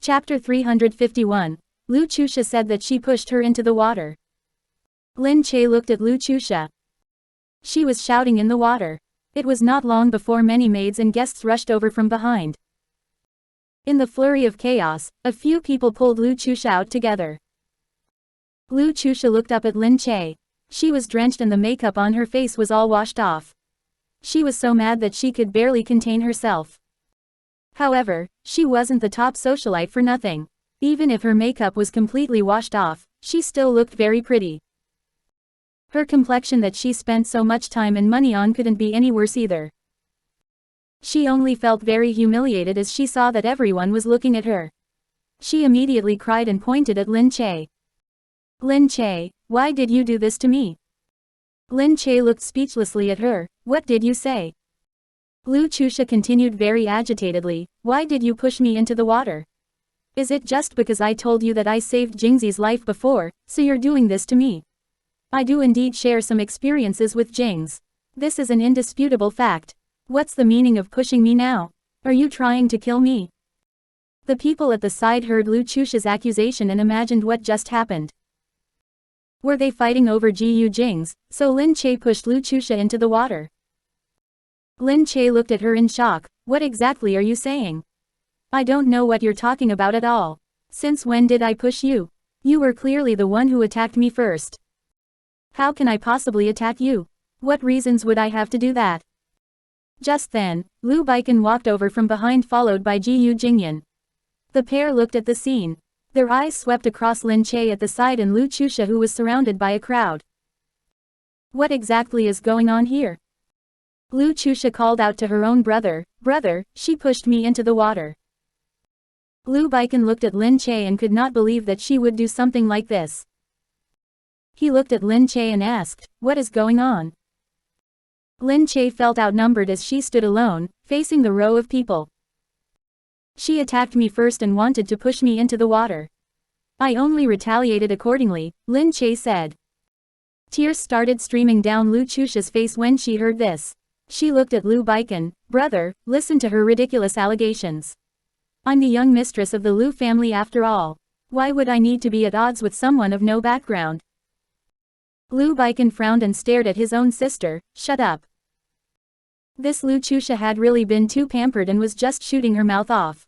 Chapter 351. Lu Chusha said that she pushed her into the water. Lin Che looked at Lu Chusha. She was shouting in the water. It was not long before many maids and guests rushed over from behind. In the flurry of chaos, a few people pulled Lu Chusha out together. Lu Chusha looked up at Lin Che. She was drenched and the makeup on her face was all washed off. She was so mad that she could barely contain herself. However, she wasn't the top socialite for nothing. Even if her makeup was completely washed off, she still looked very pretty. Her complexion that she spent so much time and money on couldn't be any worse either. She only felt very humiliated as she saw that everyone was looking at her. She immediately cried and pointed at Lin Che. Lin Che, why did you do this to me? Lin Che looked speechlessly at her. What did you say? Lu Chusha continued very agitatedly, why did you push me into the water? Is it just because I told you that I saved Jingze's life before, so you're doing this to me? I do indeed share some experiences with Jingze. This is an indisputable fact. What's the meaning of pushing me now? Are you trying to kill me? The people at the side heard Lu Chusha's accusation and imagined what just happened. Were they fighting over Gu Jingze, so Lin Che pushed Lu Chusha into the water? Lin Che looked at her in shock. What exactly are you saying? I don't know what you're talking about at all. Since when did I push you? You were clearly the one who attacked me first. How can I possibly attack you? What reasons would I have to do that? Just then, Lu Baikan walked over from behind followed by Gu Jingyan. The pair looked at the scene. Their eyes swept across Lin Che at the side and Lu Chusha who was surrounded by a crowd. What exactly is going on here? Lu Chusha called out to her own brother, Brother, she pushed me into the water. Lu Baikan looked at Lin Che and could not believe that she would do something like this. He looked at Lin Che and asked, what is going on? Lin Che felt outnumbered as she stood alone, facing the row of people. She attacked me first and wanted to push me into the water. I only retaliated accordingly, Lin Che said. Tears started streaming down Lu Chusha's face when she heard this. She looked at Lu Baikan, Brother, listen to her ridiculous allegations. I'm the young mistress of the Lu family after all. Why would I need to be at odds with someone of no background? Lu Baikan frowned and stared at his own sister. Shut up. This Lu Chusha had really been too pampered and was just shooting her mouth off.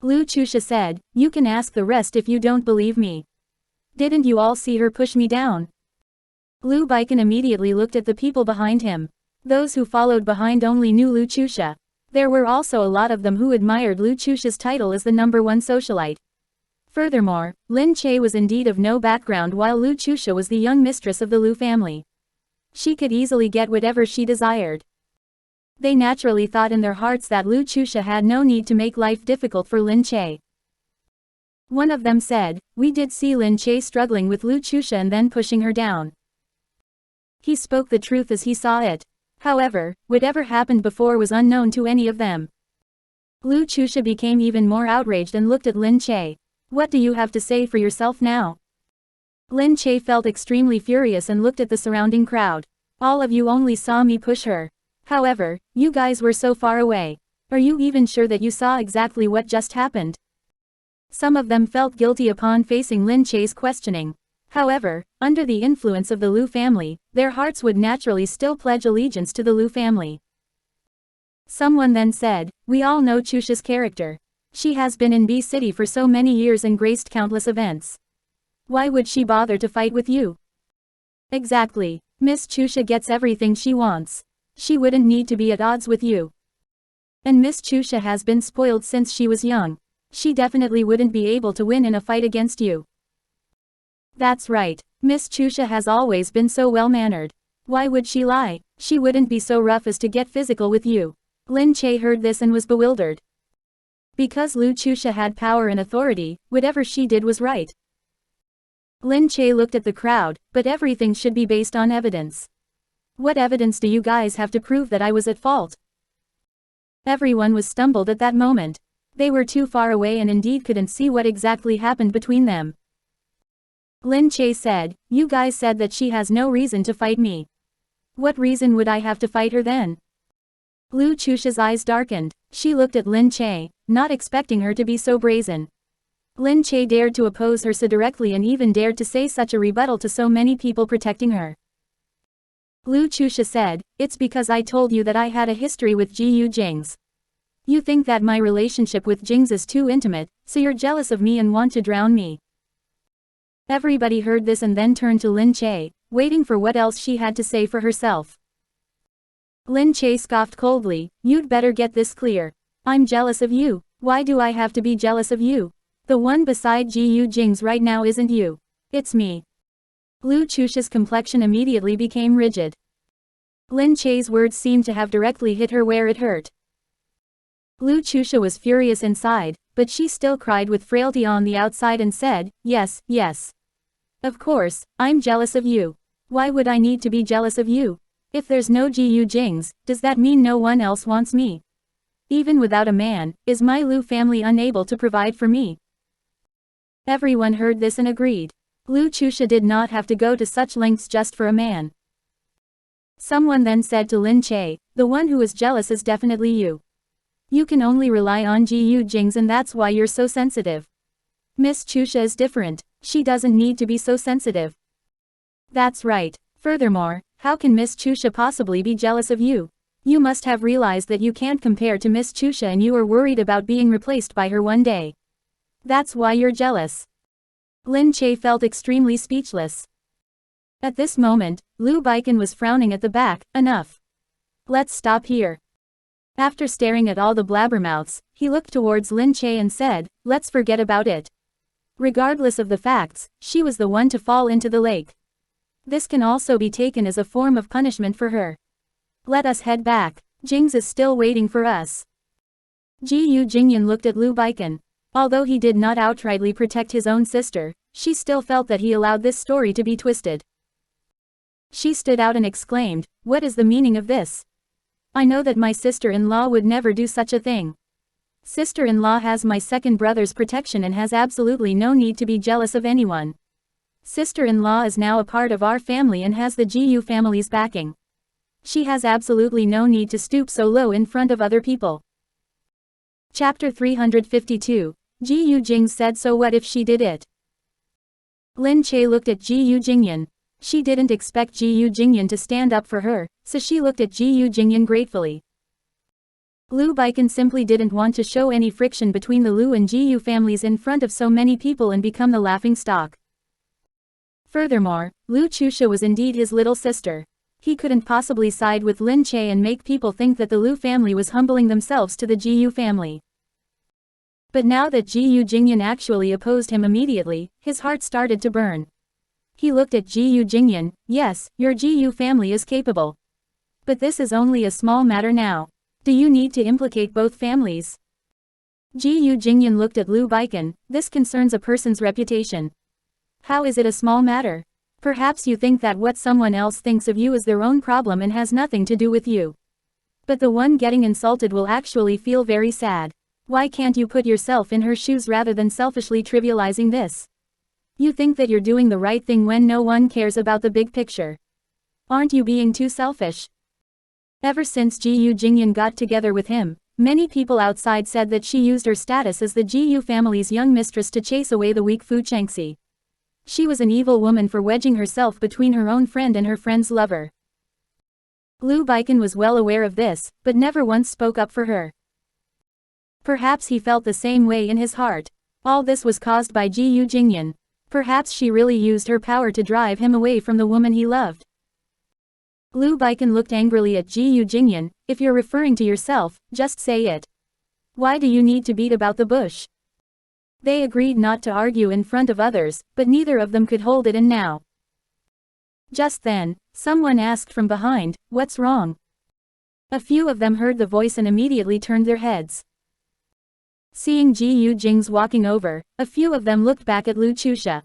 Lu Chusha said, you can ask the rest if you don't believe me. Didn't you all see her push me down? Lu Baikan immediately looked at the people behind him. Those who followed behind only knew Lu Chusha. There were also a lot of them who admired Lu Chusha's title as the #1 socialite. Furthermore, Lin Che was indeed of no background while Lu Chusha was the young mistress of the Lu family. She could easily get whatever she desired. They naturally thought in their hearts that Lu Chusha had no need to make life difficult for Lin Che. One of them said, we did see Lin Che struggling with Lu Chusha and then pushing her down. He spoke the truth as he saw it. However, whatever happened before was unknown to any of them. Lu Chusha became even more outraged and looked at Lin Che. What do you have to say for yourself now? Lin Che felt extremely furious and looked at the surrounding crowd. All of you only saw me push her. However, you guys were so far away. Are you even sure that you saw exactly what just happened? Some of them felt guilty upon facing Lin Che's questioning. However, under the influence of the Lu family, their hearts would naturally still pledge allegiance to the Lu family. Someone then said, we all know Chusha's character. She has been in B City for so many years and graced countless events. Why would she bother to fight with you? Exactly. Miss Chusha gets everything she wants. She wouldn't need to be at odds with you. And Miss Chusha has been spoiled since she was young. She definitely wouldn't be able to win in a fight against you. That's right. Miss Chusha has always been so well-mannered. Why would she lie? She wouldn't be so rough as to get physical with you. Lin Che heard this and was bewildered. Because Lu Chusha had power and authority, whatever she did was right. Lin Che looked at the crowd, but everything should be based on evidence. What evidence do you guys have to prove that I was at fault? Everyone was stumbled at that moment. They were too far away and indeed couldn't see what exactly happened between them. Lin Che said, you guys said that she has no reason to fight me. What reason would I have to fight her then? Lu Chusha's eyes darkened. She looked at Lin Che, not expecting her to be so brazen. Lin Che dared to oppose her so directly and even dared to say such a rebuttal to so many people protecting her. Lu Chusha said, "It's because I told you that I had a history with Gu Jingze. You think that my relationship with Jingze is too intimate, so you're jealous of me and want to drown me." Everybody heard this and then turned to Lin Che, waiting for what else she had to say for herself. Lin Che scoffed coldly, "You'd better get this clear. I'm jealous of you. Why do I have to be jealous of you? The one beside Gu Jingze right now isn't you. It's me." Lu Chusha's complexion immediately became rigid. Lin Che's words seemed to have directly hit her where it hurt. Lu Chusha was furious inside, but she still cried with frailty on the outside and said, "Yes, yes. Of course, I'm jealous of you. Why would I need to be jealous of you? If there's no Gu Jingze, does that mean no one else wants me? Even without a man, is my Lu family unable to provide for me?" Everyone heard this and agreed. Lu Chusha did not have to go to such lengths just for a man. Someone then said to Lin Che, "The one who is jealous is definitely you. You can only rely on Gu Jingze and that's why you're so sensitive. Miss Chusha is different. She doesn't need to be so sensitive." "That's right. Furthermore, how can Miss Chusha possibly be jealous of you? You must have realized that you can't compare to Miss Chusha and you are worried about being replaced by her one day. That's why you're jealous." Lin Che felt extremely speechless. At this moment, Lu Baikan was frowning at the back. "Enough. Let's stop here." After staring at all the blabbermouths, he looked towards Lin Che and said, "Let's forget about it. Regardless of the facts, she was the one to fall into the lake. This can also be taken as a form of punishment for her. Let us head back. Jingze is still waiting for us." Gu Jingyan looked at Lu Baikan. Although he did not outrightly protect his own sister, she still felt that he allowed this story to be twisted. She stood out and exclaimed, "What is the meaning of this? I know that my sister-in-law would never do such a thing. Sister-in-law has my second brother's protection and has absolutely no need to be jealous of anyone. Sister-in-law is now a part of our family and has the Gu family's backing. She has absolutely no need to stoop so low in front of other people." Chapter 352, Gu Jingze said, "So what if she did it?" Lin Che looked at Gu Jingyan. She didn't expect Gu Jingyan to stand up for her, so she looked at Gu Jingyan gratefully. Lu Baikan simply didn't want to show any friction between the Lu and Gu families in front of so many people and become the laughing stock. Furthermore, Lu Chusha was indeed his little sister. He couldn't possibly side with Lin Che and make people think that the Lu family was humbling themselves to the Gu family. But now that Gu Jingyan actually opposed him immediately, his heart started to burn. He looked at Gu Jingyan. "Yes, your Gu family is capable. But this is only a small matter now. Do you need to implicate both families?" Gu Jingyan looked at Lu Baikan. "This concerns a person's reputation. How is it a small matter? Perhaps you think that what someone else thinks of you is their own problem and has nothing to do with you. But the one getting insulted will actually feel very sad. Why can't you put yourself in her shoes rather than selfishly trivializing this? You think that you're doing the right thing when no one cares about the big picture. Aren't you being too selfish?" Ever since Gu Jingyan got together with him, many people outside said that she used her status as the Gu family's young mistress to chase away the weak Fu Chengxi. She was an evil woman for wedging herself between her own friend and her friend's lover. Lu Baikan was well aware of this, but never once spoke up for her. Perhaps he felt the same way in his heart. All this was caused by Gu Jingyan. Perhaps she really used her power to drive him away from the woman he loved. Lu Baikan looked angrily at Gu Jingyan. "If you're referring to yourself, just say it. Why do you need to beat about the bush?" They agreed not to argue in front of others, but neither of them could hold it in now. Just then, someone asked from behind, "What's wrong?" A few of them heard the voice and immediately turned their heads. Seeing Gu Jingze walking over, a few of them looked back at Lu Chusha.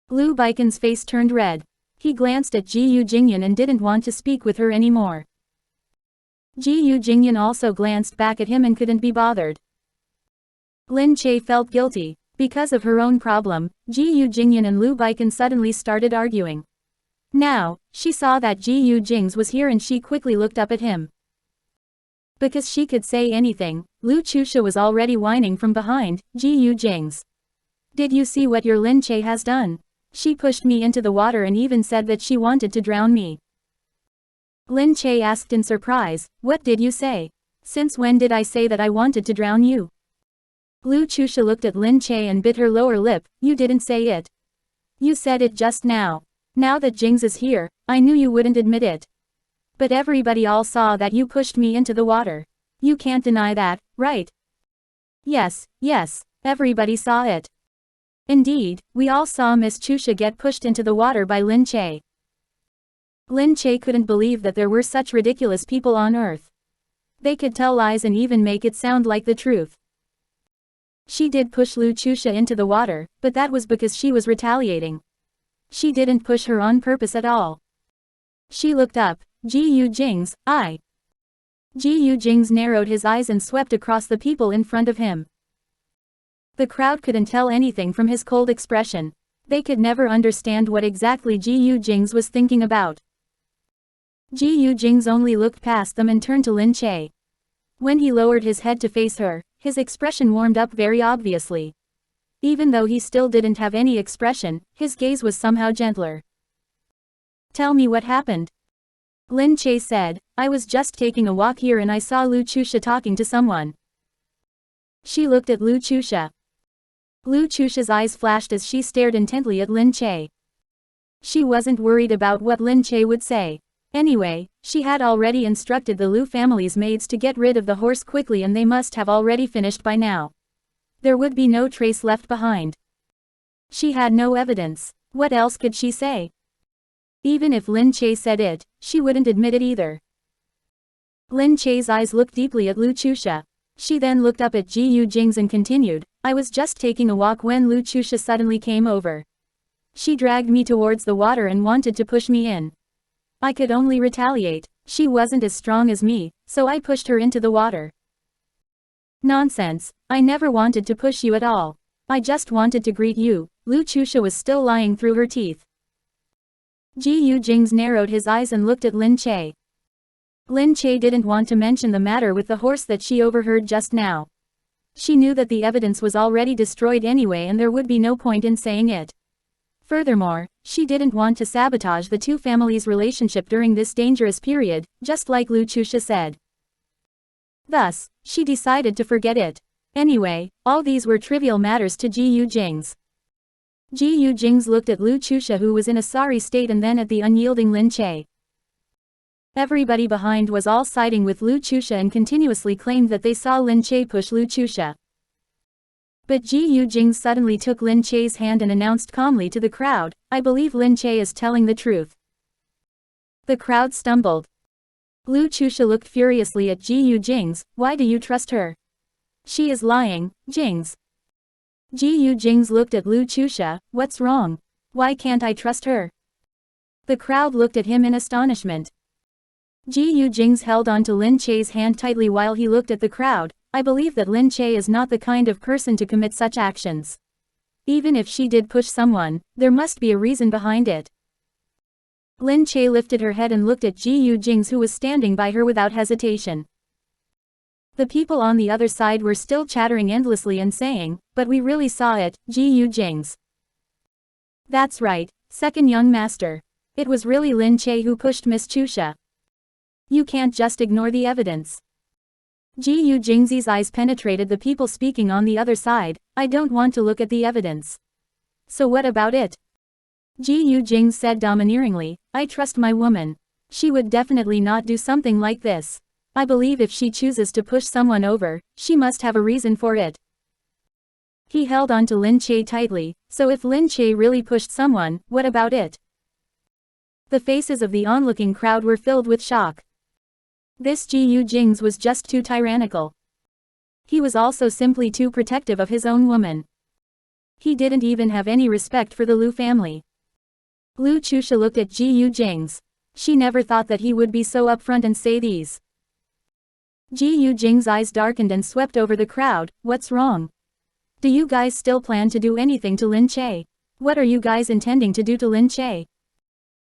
Lu Baikan's face turned red. He glanced at Gu Jingyan and didn't want to speak with her anymore. Gu Jingyan also glanced back at him and couldn't be bothered. Lin Che felt guilty. Because of her own problem, Gu Jingyan and Lu Baikan suddenly started arguing. Now, she saw that Gu Jingze was here and she quickly looked up at him. Because she could say anything, Lu Chusha was already whining from behind. Gu Jingze. Did you see what your Lin Che has done? She pushed me into the water and even said that she wanted to drown me. Lin Che asked in surprise, what did you say? Since when did I say that I wanted to drown you? Lu Chusha looked at Lin Che and bit her lower lip. You didn't say it. You said it just now. Now that Jingze is here, I knew you wouldn't admit it. But everybody all saw that you pushed me into the water. You can't deny that, right? Yes, everybody saw it. Indeed, we all saw Miss Chusha get pushed into the water by Lin Che. Lin Che couldn't believe that there were such ridiculous people on earth. They could tell lies and even make it sound like the truth. She did push Lu Chusha into the water, but that was because she was retaliating. She didn't push her on purpose at all. She looked up. Gu Jingze, I. Gu Jingze narrowed his eyes and swept across the people in front of him. The crowd couldn't tell anything from his cold expression. They could never understand what exactly Gu Jingze was thinking about. Gu Jingze only looked past them and turned to Lin Che. When he lowered his head to face her, his expression warmed up very obviously. Even though he still didn't have any expression, his gaze was somehow gentler. Tell me what happened. Lin Che said, I was just taking a walk here and I saw Lu Chusha talking to someone. She looked at Lu Chusha. Lu Chusha's eyes flashed as she stared intently at Lin Che. She wasn't worried about what Lin Che would say. Anyway, she had already instructed the Lu family's maids to get rid of the horse quickly and they must have already finished by now. There would be no trace left behind. She had no evidence. What else could she say? Even if Lin Che said it, she wouldn't admit it either. Lin Che's eyes looked deeply at Lu Chusha. She then looked up at Gu Jingze and continued, I was just taking a walk when Lu Chusha suddenly came over. She dragged me towards the water and wanted to push me in. I could only retaliate. She wasn't as strong as me, so I pushed her into the water. Nonsense, I never wanted to push you at all. I just wanted to greet you. Lu Chusha was still lying through her teeth. Gu Jingze narrowed his eyes and looked at Lin Che. Lin Che didn't want to mention the matter with the horse that she overheard just now. She knew that the evidence was already destroyed anyway and there would be no point in saying it. Furthermore, she didn't want to sabotage the two families' relationship during this dangerous period, just like Lu Chusha said. Thus, she decided to forget it. Anyway, all these were trivial matters to Gu Jingze. Gu Jingze looked at Lu Chusha who was in a sorry state and then at the unyielding Lin Che. Everybody behind was all siding with Lu Chusha and continuously claimed that they saw Lin Che push Lu Chusha. But Gu Jingze suddenly took Lin Che's hand and announced calmly to the crowd, I believe Lin Che is telling the truth. The crowd stumbled. Lu Chusha looked furiously at Gu Jingze, why do you trust her? She is lying, Jingze. Gu Jingze looked at Lu Chusha, what's wrong? Why can't I trust her? The crowd looked at him in astonishment. Gu Jingze held on to Lin Che's hand tightly while he looked at the crowd. I believe that Lin Che is not the kind of person to commit such actions. Even if she did push someone, there must be a reason behind it. Lin Che lifted her head and looked at Gu Jingze who was standing by her without hesitation. The people on the other side were still chattering endlessly and saying, but we really saw it, Gu Jingze. That's right, second young master. It was really Lin Che who pushed Miss Chusha. You can't just ignore the evidence. Gu Jingze's eyes penetrated the people speaking on the other side, I don't want to look at the evidence. So what about it? Gu Jingze said domineeringly, I trust my woman. She would definitely not do something like this. I believe if she chooses to push someone over, she must have a reason for it. He held on to Lin Che tightly, so if Lin Che really pushed someone, what about it? The faces of the onlooking crowd were filled with shock. This Gu Jingze was just too tyrannical. He was also simply too protective of his own woman. He didn't even have any respect for the Lu family. Lu Chusha looked at Gu Jingze. She never thought that he would be so upfront and say these. Gu Jingze's eyes darkened and swept over the crowd, what's wrong? Do you guys still plan to do anything to Lin Che? What are you guys intending to do to Lin Che?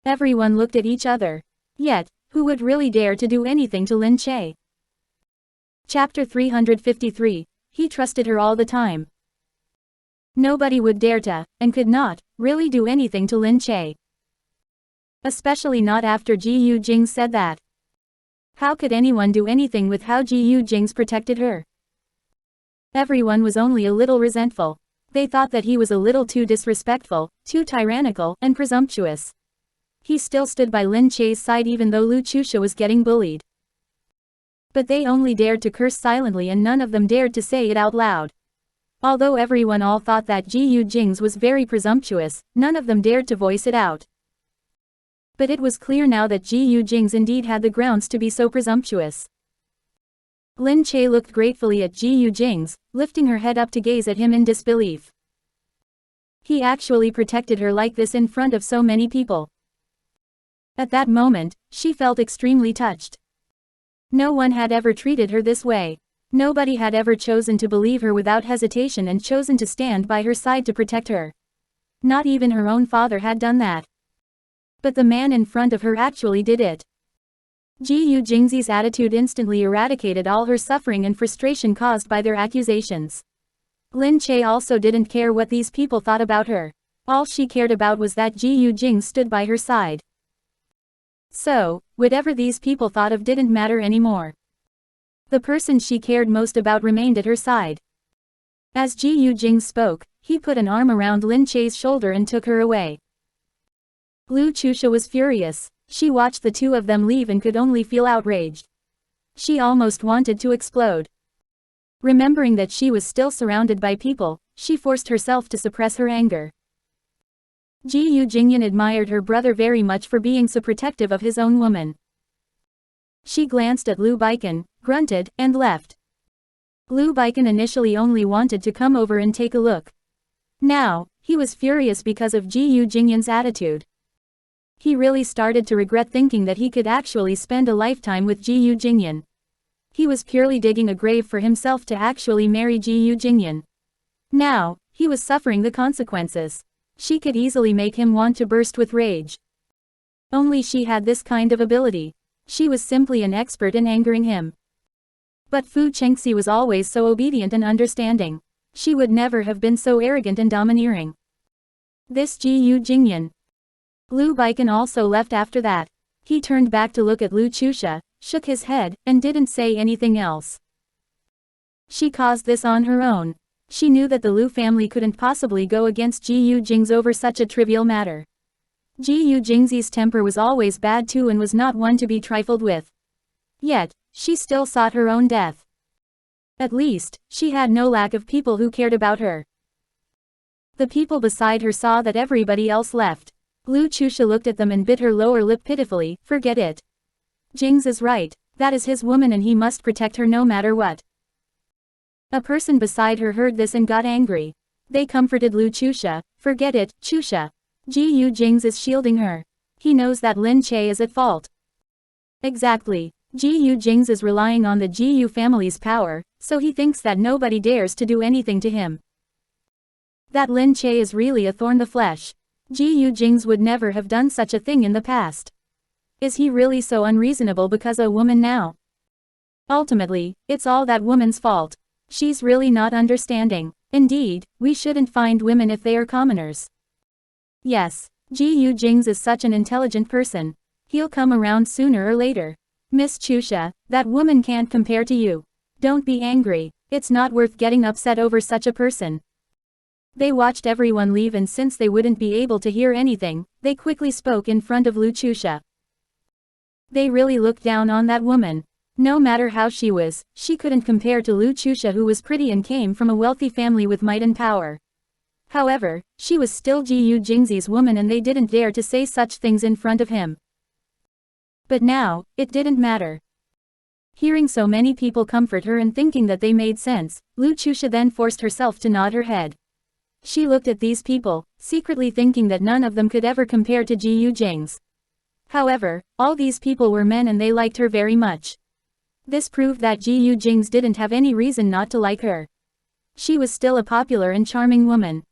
Everyone looked at each other. Yet, who would really dare to do anything to Lin Che? Chapter 353, he trusted her all the time. Nobody would dare to, and could not, really do anything to Lin Che. Especially not after Gu Jingze said that. How could anyone do anything with how Gu Jingze protected her? Everyone was only a little resentful. They thought that he was a little too disrespectful, too tyrannical, and presumptuous. He still stood by Lin Che's side even though Lu Chusha was getting bullied. But they only dared to curse silently and none of them dared to say it out loud. Although everyone all thought that Gu Jingze was very presumptuous, none of them dared to voice it out. But it was clear now that Gu Jingze indeed had the grounds to be so presumptuous. Lin Che looked gratefully at Gu Jingze, lifting her head up to gaze at him in disbelief. He actually protected her like this in front of so many people. At that moment, she felt extremely touched. No one had ever treated her this way. Nobody had ever chosen to believe her without hesitation and chosen to stand by her side to protect her. Not even her own father had done that. But the man in front of her actually did it. Gu Jingze's attitude instantly eradicated all her suffering and frustration caused by their accusations. Lin Che also didn't care what these people thought about her. All she cared about was that Gu Jingze stood by her side. So, whatever these people thought of didn't matter anymore. The person she cared most about remained at her side. As Gu Jingze spoke, he put an arm around Lin Che's shoulder and took her away. Lu Chusha was furious. She watched the two of them leave and could only feel outraged. She almost wanted to explode. Remembering that she was still surrounded by people, she forced herself to suppress her anger. Gu Jingyan admired her brother very much for being so protective of his own woman. She glanced at Lu Baikan, grunted, and left. Lu Baikan initially only wanted to come over and take a look. Now, he was furious because of Gu Jingyan's attitude. He really started to regret thinking that he could actually spend a lifetime with Gu Jingyan. He was purely digging a grave for himself to actually marry Gu Jingyan. Now, he was suffering the consequences. She could easily make him want to burst with rage. Only she had this kind of ability. She was simply an expert in angering him. But Fu Chengxi was always so obedient and understanding. She would never have been so arrogant and domineering. This Gu Jingyan. Lu Baikan also left after that. He turned back to look at Lu Chusha, shook his head, and didn't say anything else. She caused this on her own. She knew that the Lu family couldn't possibly go against Gu Jingze over such a trivial matter. Gu Jingze's temper was always bad too and was not one to be trifled with. Yet, she still sought her own death. At least, she had no lack of people who cared about her. The people beside her saw that everybody else left. Lu Chusha looked at them and bit her lower lip pitifully. Forget it. Jingze is right. That is his woman and he must protect her no matter what. A person beside her heard this and got angry. They comforted Lu Chusha. Forget it, Chusha. Gu Jingze is shielding her. He knows that Lin Che is at fault. Exactly. Gu Jingze is relying on the Gu family's power, so he thinks that nobody dares to do anything to him. That Lin Che is really a thorn in the flesh. Gu Jingze would never have done such a thing in the past. Is he really so unreasonable because a woman now? Ultimately, it's all that woman's fault. She's really not understanding. Indeed, we shouldn't find women if they are commoners. Yes, Gu Jingze is such an intelligent person. He'll come around sooner or later. Miss Chusha, that woman can't compare to you. Don't be angry. It's not worth getting upset over such a person. They watched everyone leave and since they wouldn't be able to hear anything, they quickly spoke in front of Lu Chusha. They really looked down on that woman. No matter how she was, she couldn't compare to Lu Chusha who was pretty and came from a wealthy family with might and power. However, she was still Gu Jingze's woman and they didn't dare to say such things in front of him. But now, it didn't matter. Hearing so many people comfort her and thinking that they made sense, Lu Chusha then forced herself to nod her head. She looked at these people, secretly thinking that none of them could ever compare to Gu Jingze. However, all these people were men and they liked her very much. This proved that Gu Jingze didn't have any reason not to like her. She was still a popular and charming woman.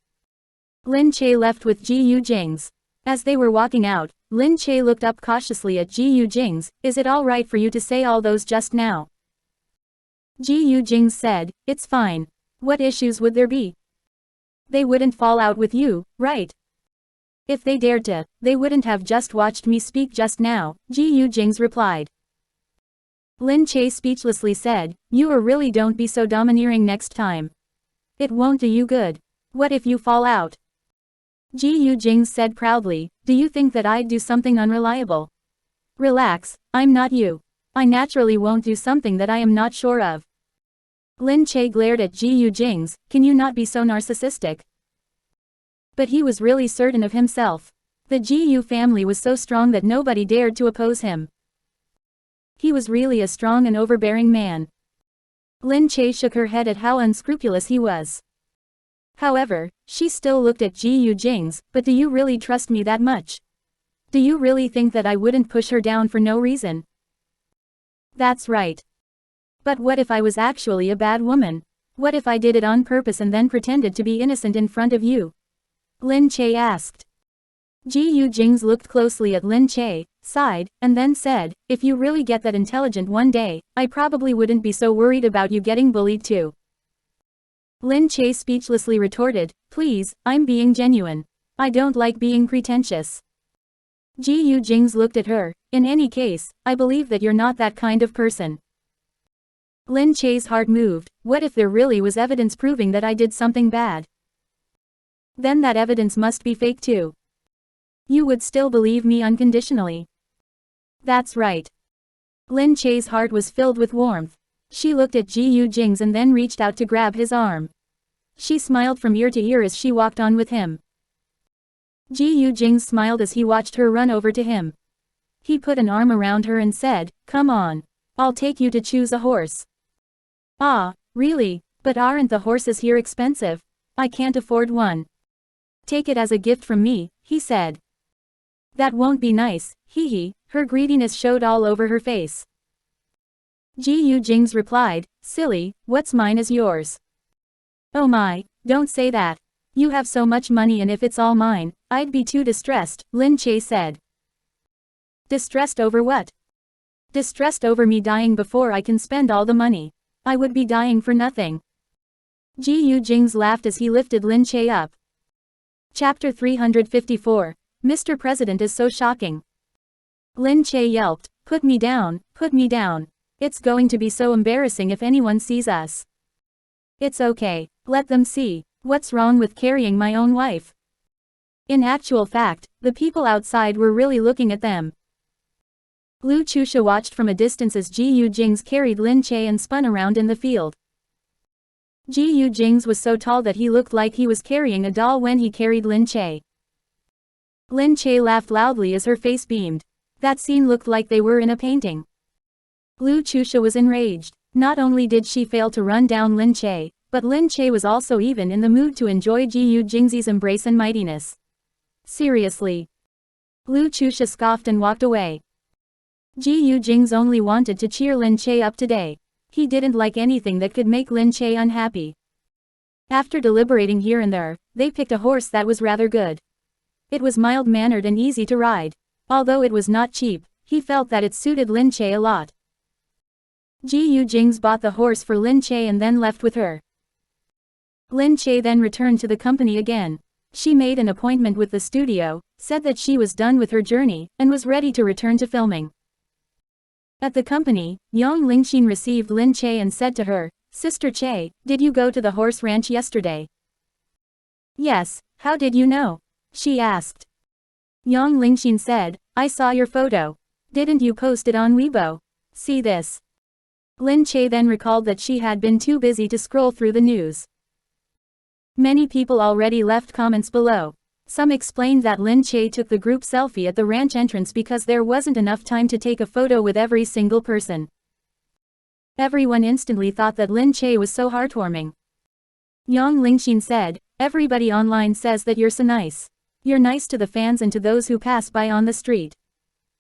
Lin Che left with Gu Jingze. As they were walking out, Lin Che looked up cautiously at Gu Jingze. Is it all right for you to say all those just now? Gu Jingze said, it's fine. What issues would there be? They wouldn't fall out with you, right? If they dared to, they wouldn't have just watched me speak just now, Gu Jingze replied. Lin Che speechlessly said, you really don't be so domineering next time. It won't do you good. What if you fall out? Gu Jingze said proudly, do you think that I'd do something unreliable? Relax, I'm not you. I naturally won't do something that I am not sure of. Lin Che glared at Gu Jingze, can you not be so narcissistic? But he was really certain of himself. The Gu family was so strong that nobody dared to oppose him. He was really a strong and overbearing man. Lin Che shook her head at how unscrupulous he was. However, she still looked at Gu Jingze, but do you really trust me that much? Do you really think that I wouldn't push her down for no reason? That's right. But what if I was actually a bad woman? What if I did it on purpose and then pretended to be innocent in front of you? Lin Che asked. Gu Jingze looked closely at Lin Che, sighed, and then said, if you really get that intelligent one day, I probably wouldn't be so worried about you getting bullied too. Lin Che speechlessly retorted, please, I'm being genuine. I don't like being pretentious. Gu Jingze looked at her, in any case, I believe that you're not that kind of person. Lin Che's heart moved, what if there really was evidence proving that I did something bad? Then that evidence must be fake too. You would still believe me unconditionally. That's right. Lin Che's heart was filled with warmth. She looked at Gu Jingze and then reached out to grab his arm. She smiled from ear to ear as she walked on with him. Gu Jingze smiled as he watched her run over to him. He put an arm around her and said, come on. I'll take you to choose a horse. Ah, really? But aren't the horses here expensive? I can't afford one. Take it as a gift from me, he said. That won't be nice, hee. Her greediness showed all over her face. Gu Jingze replied, silly, what's mine is yours. Oh my, don't say that. You have so much money and if it's all mine, I'd be too distressed, Lin Che said. Distressed over what? Distressed over me dying before I can spend all the money. I would be dying for nothing. Gu Jingze laughed as he lifted Lin Che up. Chapter 354. Mr. President is so shocking. Lin Che yelped, put me down, put me down. It's going to be so embarrassing if anyone sees us. It's okay, let them see. What's wrong with carrying my own wife? In actual fact, the people outside were really looking at them. Lu Chusha watched from a distance as Gu Jingze carried Lin Che and spun around in the field. Gu Jingze was so tall that he looked like he was carrying a doll when he carried Lin Che. Lin Che laughed loudly as her face beamed. That scene looked like they were in a painting. Lu Chusha was enraged. Not only did she fail to run down Lin Che, but Lin Che was also even in the mood to enjoy Gu Jingze's embrace and mightiness. Seriously. Lu Chusha scoffed and walked away. Gu Jingze only wanted to cheer Lin Che up today. He didn't like anything that could make Lin Che unhappy. After deliberating here and there, they picked a horse that was rather good. It was mild-mannered and easy to ride. Although it was not cheap, he felt that it suited Lin Che a lot. Gu Jingze bought the horse for Lin Che and then left with her. Lin Che then returned to the company again. She made an appointment with the studio, said that she was done with her journey, and was ready to return to filming. At the company, Yang Lingxin received Lin Che and said to her, Sister Che, did you go to the horse ranch yesterday? Yes, how did you know? She asked. Yang Lingxin said, I saw your photo. Didn't you post it on Weibo? See this. Lin Che then recalled that she had been too busy to scroll through the news. Many people already left comments below. Some explained that Lin Che took the group selfie at the ranch entrance because there wasn't enough time to take a photo with every single person. Everyone instantly thought that Lin Che was so heartwarming. Yang Lingxin said, everybody online says that you're so nice. You're nice to the fans and to those who pass by on the street.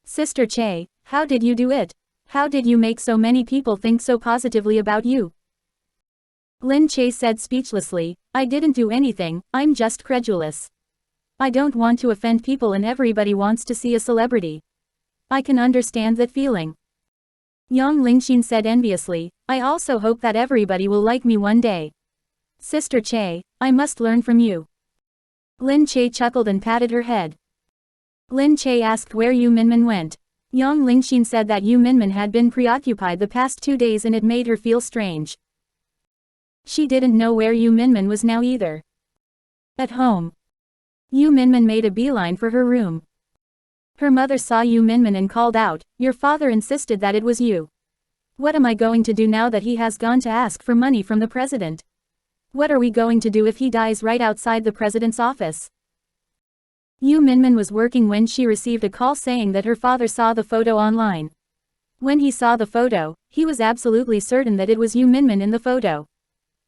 Sister Che, how did you do it? How did you make so many people think so positively about you? Lin Che said speechlessly, I didn't do anything, I'm just credulous. I don't want to offend people and everybody wants to see a celebrity. I can understand that feeling. Yang Lingxin said enviously, I also hope that everybody will like me one day. Sister Che, I must learn from you. Lin Che chuckled and patted her head. Lin Che asked where Yu Minmin went. Yang Lingxin said that Yu Minmin had been preoccupied the past 2 days and it made her feel strange. She didn't know where Yu Minmin was now either. At home, Yu Minmin made a beeline for her room. Her mother saw Yu Minmin and called out, your father insisted that it was you. What am I going to do now that he has gone to ask for money from the president? What are we going to do if he dies right outside the president's office? Yu Minmin was working when she received a call saying that her father saw the photo online. When he saw the photo, he was absolutely certain that it was Yu Minmin in the photo.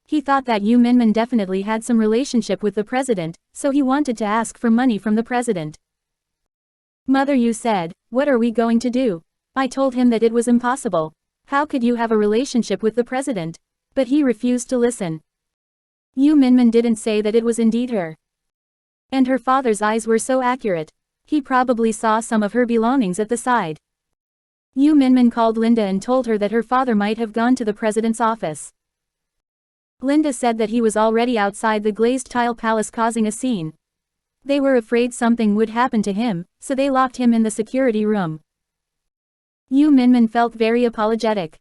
He thought that Yu Minmin definitely had some relationship with the president, so he wanted to ask for money from the president. Mother Yu said, what are we going to do? I told him that it was impossible. How could you have a relationship with the president? But he refused to listen. Yu Minmin didn't say that it was indeed her. And her father's eyes were so accurate. He probably saw some of her belongings at the side. Yu Minmin called Linda and told her that her father might have gone to the president's office. Linda said that he was already outside the glazed tile palace causing a scene. They were afraid something would happen to him, so they locked him in the security room. Yu Minmin felt very apologetic.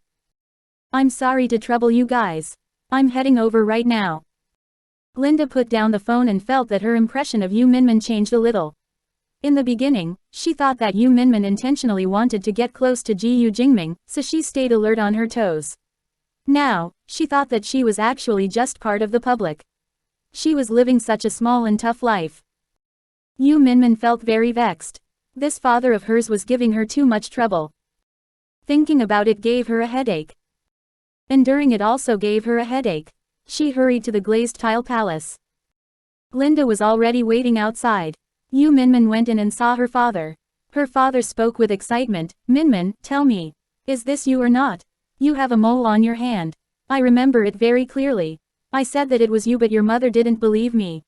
I'm sorry to trouble you guys. I'm heading over right now. Linda put down the phone and felt that her impression of Yu Minmin changed a little. In the beginning, she thought that Yu Minmin intentionally wanted to get close to Gu Jingze, so she stayed alert on her toes. Now, she thought that she was actually just part of the public. She was living such a small and tough life. Yu Minmin felt very vexed. This father of hers was giving her too much trouble. Thinking about it gave her a headache. Enduring it also gave her a headache. She hurried to the glazed tile palace. Linda was already waiting outside. Yu Minmin went in and saw her father. Her father spoke with excitement, Minmin, tell me. Is this you or not? You have a mole on your hand. I remember it very clearly. I said that it was you but your mother didn't believe me.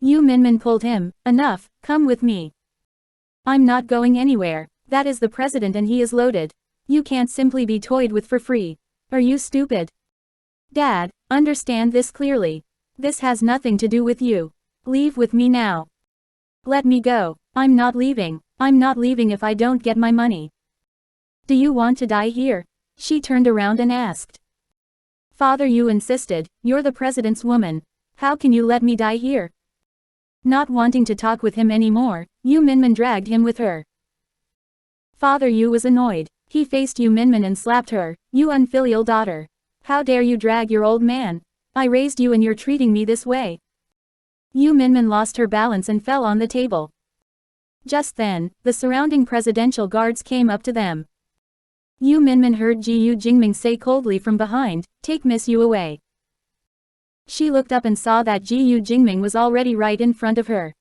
Yu Minmin pulled him, enough, come with me. I'm not going anywhere. That is the president and he is loaded. You can't simply be toyed with for free. Are you stupid? Dad, understand this clearly. This has nothing to do with you. Leave with me now. Let me go. I'm not leaving. I'm not leaving if I don't get my money. Do you want to die here? She turned around and asked. Father Yu insisted, you're the president's woman. How can you let me die here? Not wanting to talk with him anymore, Yu Minmin dragged him with her. Father Yu was annoyed. He faced Yu Minmin and slapped her, you unfilial daughter. How dare you drag your old man? I raised you and you're treating me this way. Yu Minmin lost her balance and fell on the table. Just then, the surrounding presidential guards came up to them. Yu Minmin heard Gu Jingze say coldly from behind, take Miss Yu away. She looked up and saw that Gu Jingze was already right in front of her.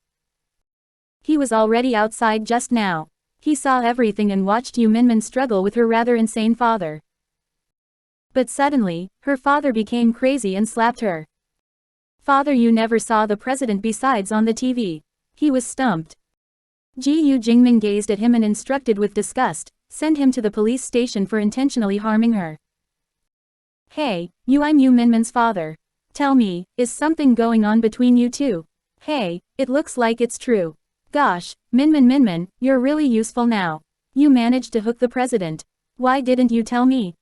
He was already outside just now. He saw everything and watched Yu Minmin struggle with her rather insane father. But suddenly, her father became crazy and slapped her. Father Yu never saw the president besides on the TV. He was stumped. Gu Jingze gazed at him and instructed with disgust, send him to the police station for intentionally harming her. Hey, I'm Yu Minmin's father. Tell me, is something going on between you two? Hey, it looks like it's true. Gosh, Minmin, you're really useful now. You managed to hook the president. Why didn't you tell me?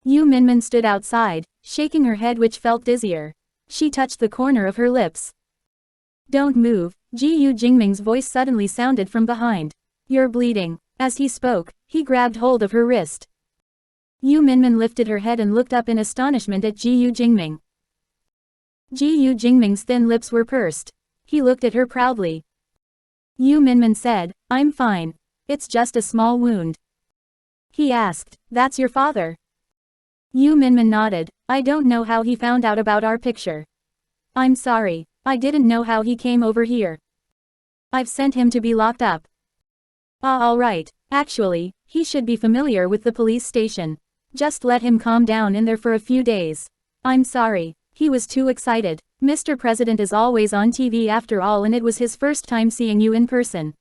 Yu Minmin stood outside, shaking her head which felt dizzier. She touched the corner of her lips. Don't move, Gu Jingming's voice suddenly sounded from behind. You're bleeding. As he spoke, he grabbed hold of her wrist. Yu Minmin lifted her head and looked up in astonishment at Gu Jingming. Gu Jingming's thin lips were pursed. He looked at her proudly. Yu Minmin said, I'm fine. It's just a small wound. He asked, that's your father? Yu Minmin nodded, I don't know how he found out about our picture. I'm sorry, I didn't know how he came over here. I've sent him to be locked up. Alright, actually, he should be familiar with the police station. Just let him calm down in there for a few days. I'm sorry. He was too excited. Mr. President is always on TV after all and it was his first time seeing you in person.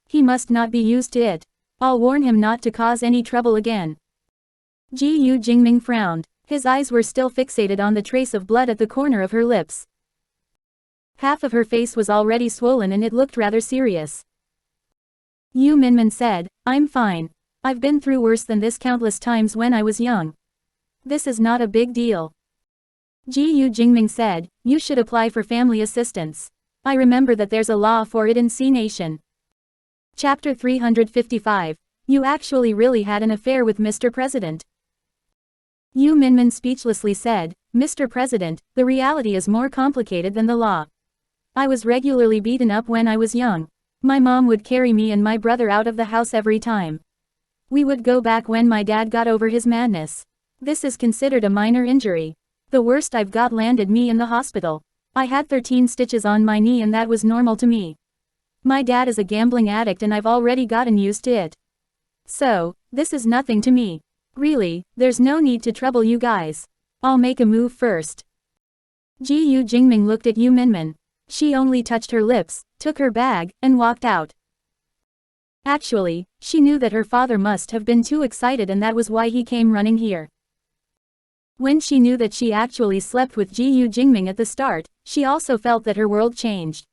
He must not be used to it. I'll warn him not to cause any trouble again. Gu Jingming frowned. His eyes were still fixated on the trace of blood at the corner of her lips. Half of her face was already swollen and it looked rather serious. Yu Minmin said, I'm fine. I've been through worse than this countless times when I was young. This is not a big deal. Gu Jingming said, you should apply for family assistance. I remember that there's a law for it in C Nation. Chapter 355. You actually really had an affair with Mr. President. Yu Minmin speechlessly said, Mr. President, the reality is more complicated than the law. I was regularly beaten up when I was young. My mom would carry me and my brother out of the house every time. We would go back when my dad got over his madness. This is considered a minor injury. The worst I've got landed me in the hospital. I had 13 stitches on my knee and that was normal to me. My dad is a gambling addict and I've already gotten used to it. So, this is nothing to me. Really, there's no need to trouble you guys. I'll make a move first. Gu Jingming looked at Yu Minmin. She only touched her lips, took her bag, and walked out. Actually, she knew that her father must have been too excited and that was why he came running here. When she knew that she actually slept with Gu Jingming at the start, she also felt that her world changed.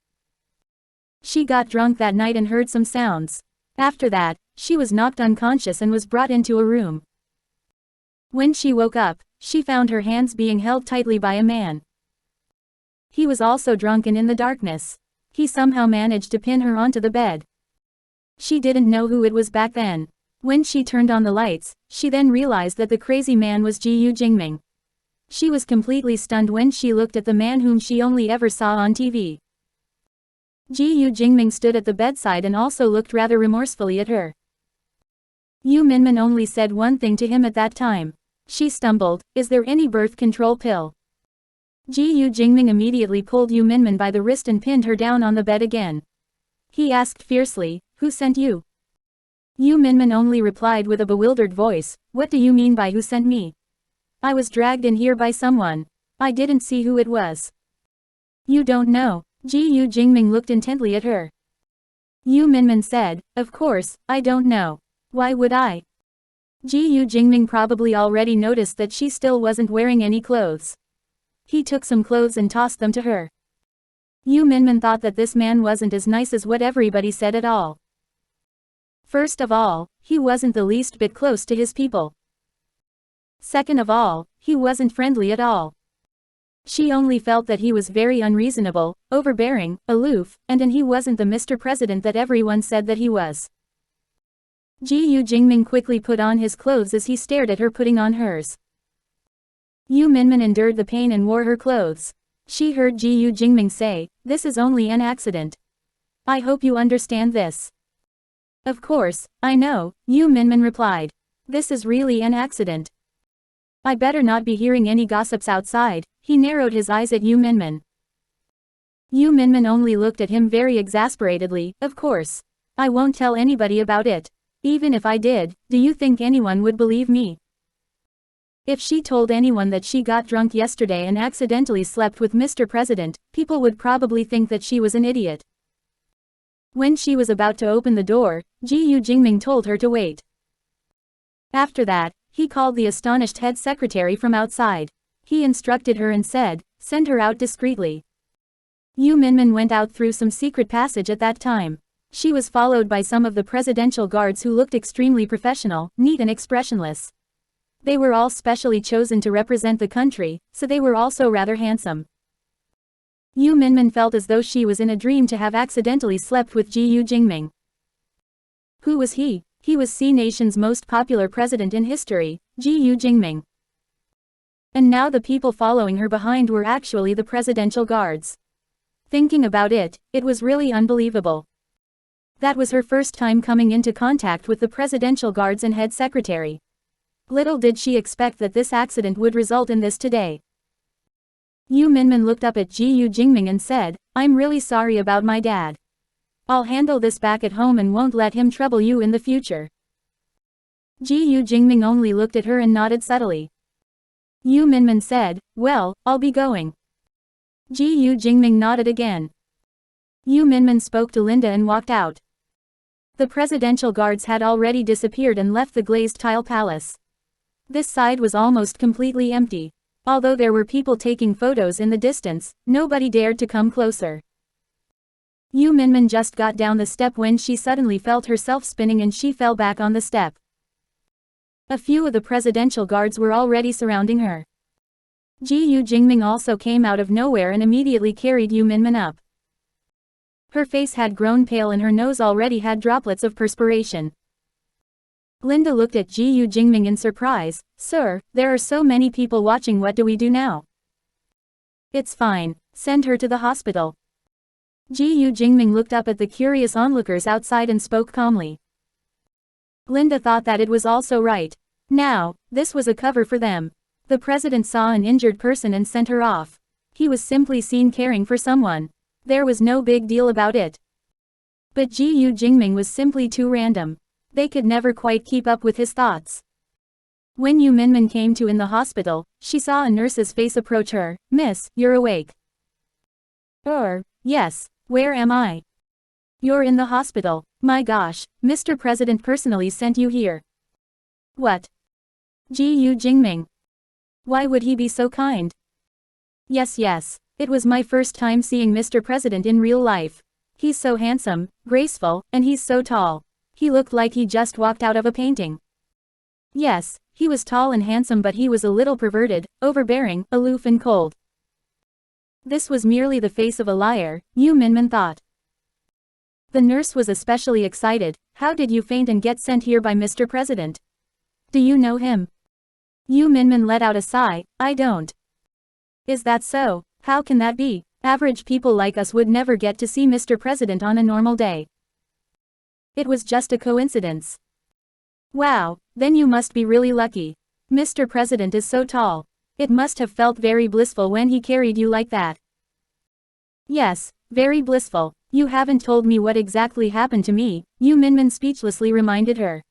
She got drunk that night and heard some sounds. After that, she was knocked unconscious and was brought into a room. When she woke up, she found her hands being held tightly by a man. He was also drunk and in the darkness. He somehow managed to pin her onto the bed. She didn't know who it was back then. When she turned on the lights, she then realized that the crazy man was Gu Jingming. She was completely stunned when she looked at the man whom she only ever saw on TV. Gu Jingming stood at the bedside and also looked rather remorsefully at her. Yu Minmin only said one thing to him at that time. She stumbled, is there any birth control pill? Gu Jingming immediately pulled Yu Minmin by the wrist and pinned her down on the bed again. He asked fiercely, who sent you? Yu Minmin only replied with a bewildered voice, what do you mean by who sent me? I was dragged in here by someone. I didn't see who it was. You don't know. Gu Jingming looked intently at her. Yu Minmin said, of course, I don't know. Why would I? Gu Jingming probably already noticed that she still wasn't wearing any clothes. He took some clothes and tossed them to her. Yu Minmin thought that this man wasn't as nice as what everybody said at all. First of all, he wasn't the least bit close to his people. Second of all, he wasn't friendly at all. She only felt that he was very unreasonable, overbearing, aloof, and he wasn't the Mr. President that everyone said that he was. Gu Jingming quickly put on his clothes as he stared at her putting on hers. Yu Minmin endured the pain and wore her clothes. She heard Gu Jingming say, this is only an accident. I hope you understand this. Of course, I know, Yu Minmin replied. This is really an accident. I better not be hearing any gossips outside. He narrowed his eyes at Yu Minmin. Yu Minmin only looked at him very exasperatedly, of course. I won't tell anybody about it. Even if I did, do you think anyone would believe me? If she told anyone that she got drunk yesterday and accidentally slept with Mr. President, people would probably think that she was an idiot. When she was about to open the door, Gu Jingming told her to wait. After that, he called the astonished head secretary from outside. He instructed her and said, send her out discreetly. Yu Minmin went out through some secret passage at that time. She was followed by some of the presidential guards who looked extremely professional, neat and expressionless. They were all specially chosen to represent the country, so they were also rather handsome. Yu Minmin felt as though she was in a dream to have accidentally slept with Gu Jingming. Who was he? He was C Nation's most popular president in history, Gu Jingming. And now the people following her behind were actually the presidential guards. Thinking about it, it was really unbelievable. That was her first time coming into contact with the presidential guards and head secretary. Little did she expect that this accident would result in this today. Yu Minmin looked up at Gu Jingming and said, I'm really sorry about my dad. I'll handle this back at home and won't let him trouble you in the future. Gu Jingming only looked at her and nodded subtly. Yu Minmin said, well, I'll be going. Gu Jingming nodded again. Yu Minmin spoke to Linda and walked out. The presidential guards had already disappeared and left the glazed tile palace. This side was almost completely empty. Although there were people taking photos in the distance, nobody dared to come closer. Yu Minmin just got down the step when she suddenly felt herself spinning and she fell back on the step. A few of the presidential guards were already surrounding her. Gu Jingming also came out of nowhere and immediately carried Yu Minmin up. Her face had grown pale and her nose already had droplets of perspiration. Linda looked at Gu Jingming in surprise. "Sir, there are so many people watching, what do we do now?" "It's fine. Send her to the hospital." Gu Jingming looked up at the curious onlookers outside and spoke calmly. Linda thought that it was also right. Now, this was a cover for them. The president saw an injured person and sent her off. He was simply seen caring for someone. There was no big deal about it. But Gu Jingming was simply too random. They could never quite keep up with his thoughts. When Yu Minmin came to in the hospital, she saw a nurse's face approach her. "Miss, you're awake." Yes, where am I?" "You're in the hospital. My gosh, Mr. President personally sent you here." "What? Gu Jingming. Why would he be so kind?" Yes, it was my first time seeing Mr. President in real life. He's so handsome, graceful, and he's so tall. He looked like he just walked out of a painting." Yes, he was tall and handsome, but he was a little perverted, overbearing, aloof and cold. This was merely the face of a liar, Yu Minmin thought. The nurse was especially excited. "How did you faint and get sent here by Mr. President? Do you know him?" Yu Minmin let out a sigh. "I don't." "Is that so? How can that be? Average people like us would never get to see Mr. President on a normal day." "It was just a coincidence." "Wow, then you must be really lucky. Mr. President is so tall. It must have felt very blissful when he carried you like that." "Yes, very blissful. You haven't told me what exactly happened to me," Yu Minmin speechlessly reminded her.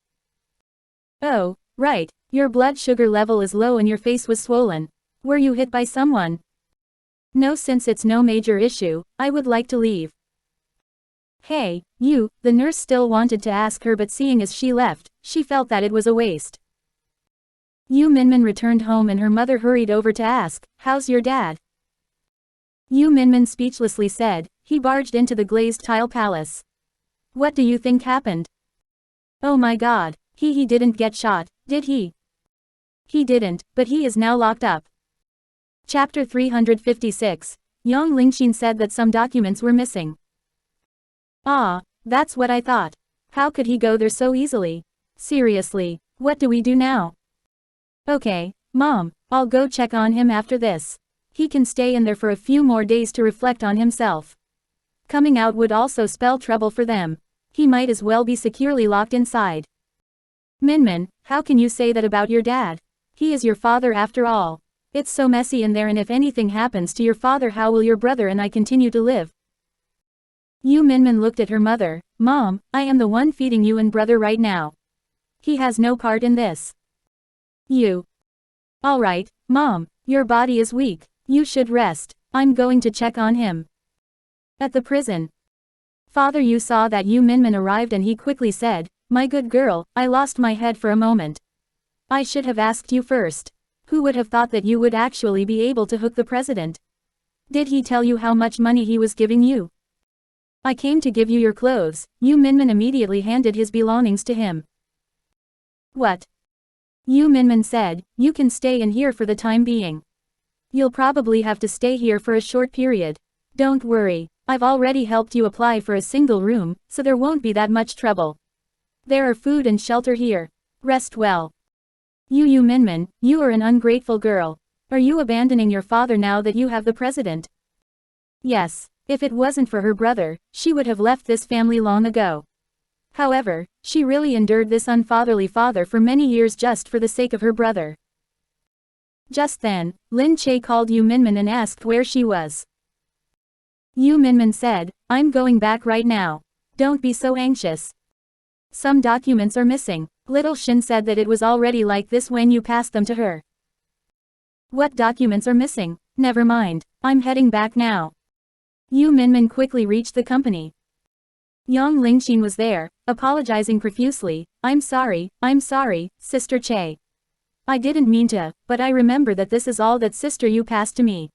"Oh, right, your blood sugar level is low and your face was swollen. Were you hit by someone?" "No, since it's no major issue, I would like to leave." "Hey, you," the nurse still wanted to ask her, but seeing as she left, she felt that it was a waste. Yu Minmin returned home and her mother hurried over to ask, "How's your dad?" Yu Minmin speechlessly said, "He barged into the glazed tile palace." "What do you think happened?" "Oh my god, he didn't get shot, did he?" "He didn't, but he is now locked up." Chapter 356. Yang Lingxin said that some documents were missing. "Ah, that's what I thought. How could he go there so easily? Seriously, what do we do now?" "Okay, Mom, I'll go check on him after this. He can stay in there for a few more days to reflect on himself. Coming out would also spell trouble for them. He might as well be securely locked inside." "Minmin, how can you say that about your dad? He is your father after all. It's so messy in there, and if anything happens to your father, how will your brother and I continue to live?" Yu Minmin looked at her mother. "Mom, I am the one feeding you and brother right now. He has no part in this." "You. Alright, Mom, your body is weak. You should rest. I'm going to check on him." At the prison. Father Yu saw that Yu Minmin arrived and he quickly said, "My good girl, I lost my head for a moment. I should have asked you first. Who would have thought that you would actually be able to hook the president? Did he tell you how much money he was giving you?" "I came to give you your clothes." Yu Minmin immediately handed his belongings to him. "What?" Yu Minmin said, "You can stay in here for the time being. You'll probably have to stay here for a short period. Don't worry, I've already helped you apply for a single room, so there won't be that much trouble. There are food and shelter here. Rest well." Yu Minmin, you are an ungrateful girl. Are you abandoning your father now that you have the president?" Yes, if it wasn't for her brother, she would have left this family long ago. However, she really endured this unfatherly father for many years just for the sake of her brother. Just then, Lin Che called Yu Minmin and asked where she was. Yu Minmin said, "I'm going back right now. Don't be so anxious. Some documents are missing." Little Shin said that it was already like this when you passed them to her. "What documents are missing?" "Never mind, I'm heading back now." Yu Minmin quickly reached the company. Yang Lingxin was there, apologizing profusely. I'm sorry, Sister Che. I didn't mean to, but I remember that this is all that Sister Yu passed to me.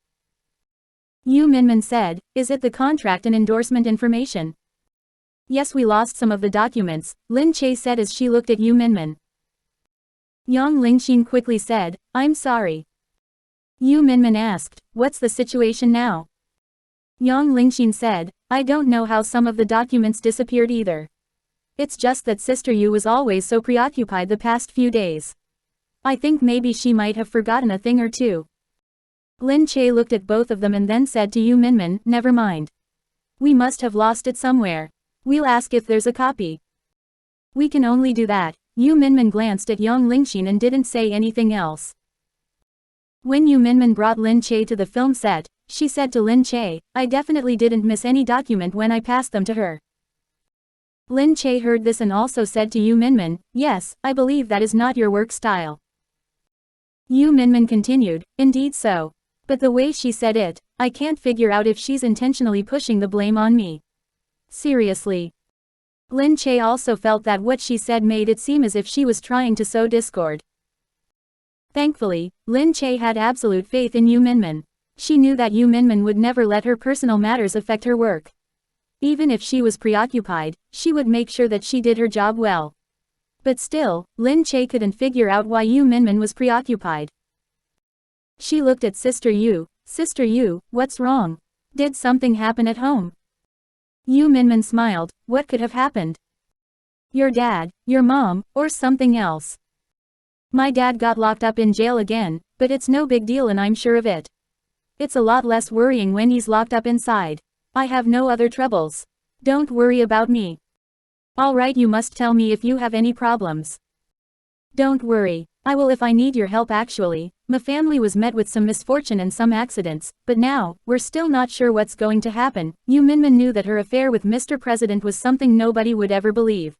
Yu Minmin said, is it the contract and endorsement information? Yes, we lost some of the documents, Lin Che said as she looked at Yu Minmin. Yang Lingxin quickly said, I'm sorry. Yu Minmin asked, what's the situation now? Yang Lingxin said, I don't know how some of the documents disappeared either. It's just that Sister Yu was always so preoccupied the past few days. I think maybe she might have forgotten a thing or two. Lin Che looked at both of them and then said to Yu Minmin, never mind. We must have lost it somewhere. We'll ask if there's a copy. We can only do that. Yu Minmin glanced at Yang Lingxin and didn't say anything else. When Yu Minmin brought Lin Che to the film set, she said to Lin Che, I definitely didn't miss any document when I passed them to her. Lin Che heard this and also said to Yu Minmin, yes, I believe that is not your work style. Yu Minmin continued, indeed so. But the way she said it, I can't figure out if she's intentionally pushing the blame on me. Seriously. Lin Che also felt that what she said made it seem as if she was trying to sow discord. Thankfully, Lin Che had absolute faith in Yu Minmin. She knew that Yu Minmin would never let her personal matters affect her work. Even if she was preoccupied, she would make sure that she did her job well. But still, Lin Che couldn't figure out why Yu Minmin was preoccupied. She looked at Sister Yu. Sister Yu, what's wrong? Did something happen at home? Yu Minmin smiled, what could have happened? Your dad, your mom, or something else. My dad got locked up in jail again, but it's no big deal and I'm sure of it. It's a lot less worrying when he's locked up inside. I have no other troubles. Don't worry about me. Alright, you must tell me if you have any problems. Don't worry. I will if I need your help actually. My family was met with some misfortune and some accidents, but now, we're still not sure what's going to happen. Yu Minmin knew that her affair with Mr. President was something nobody would ever believe.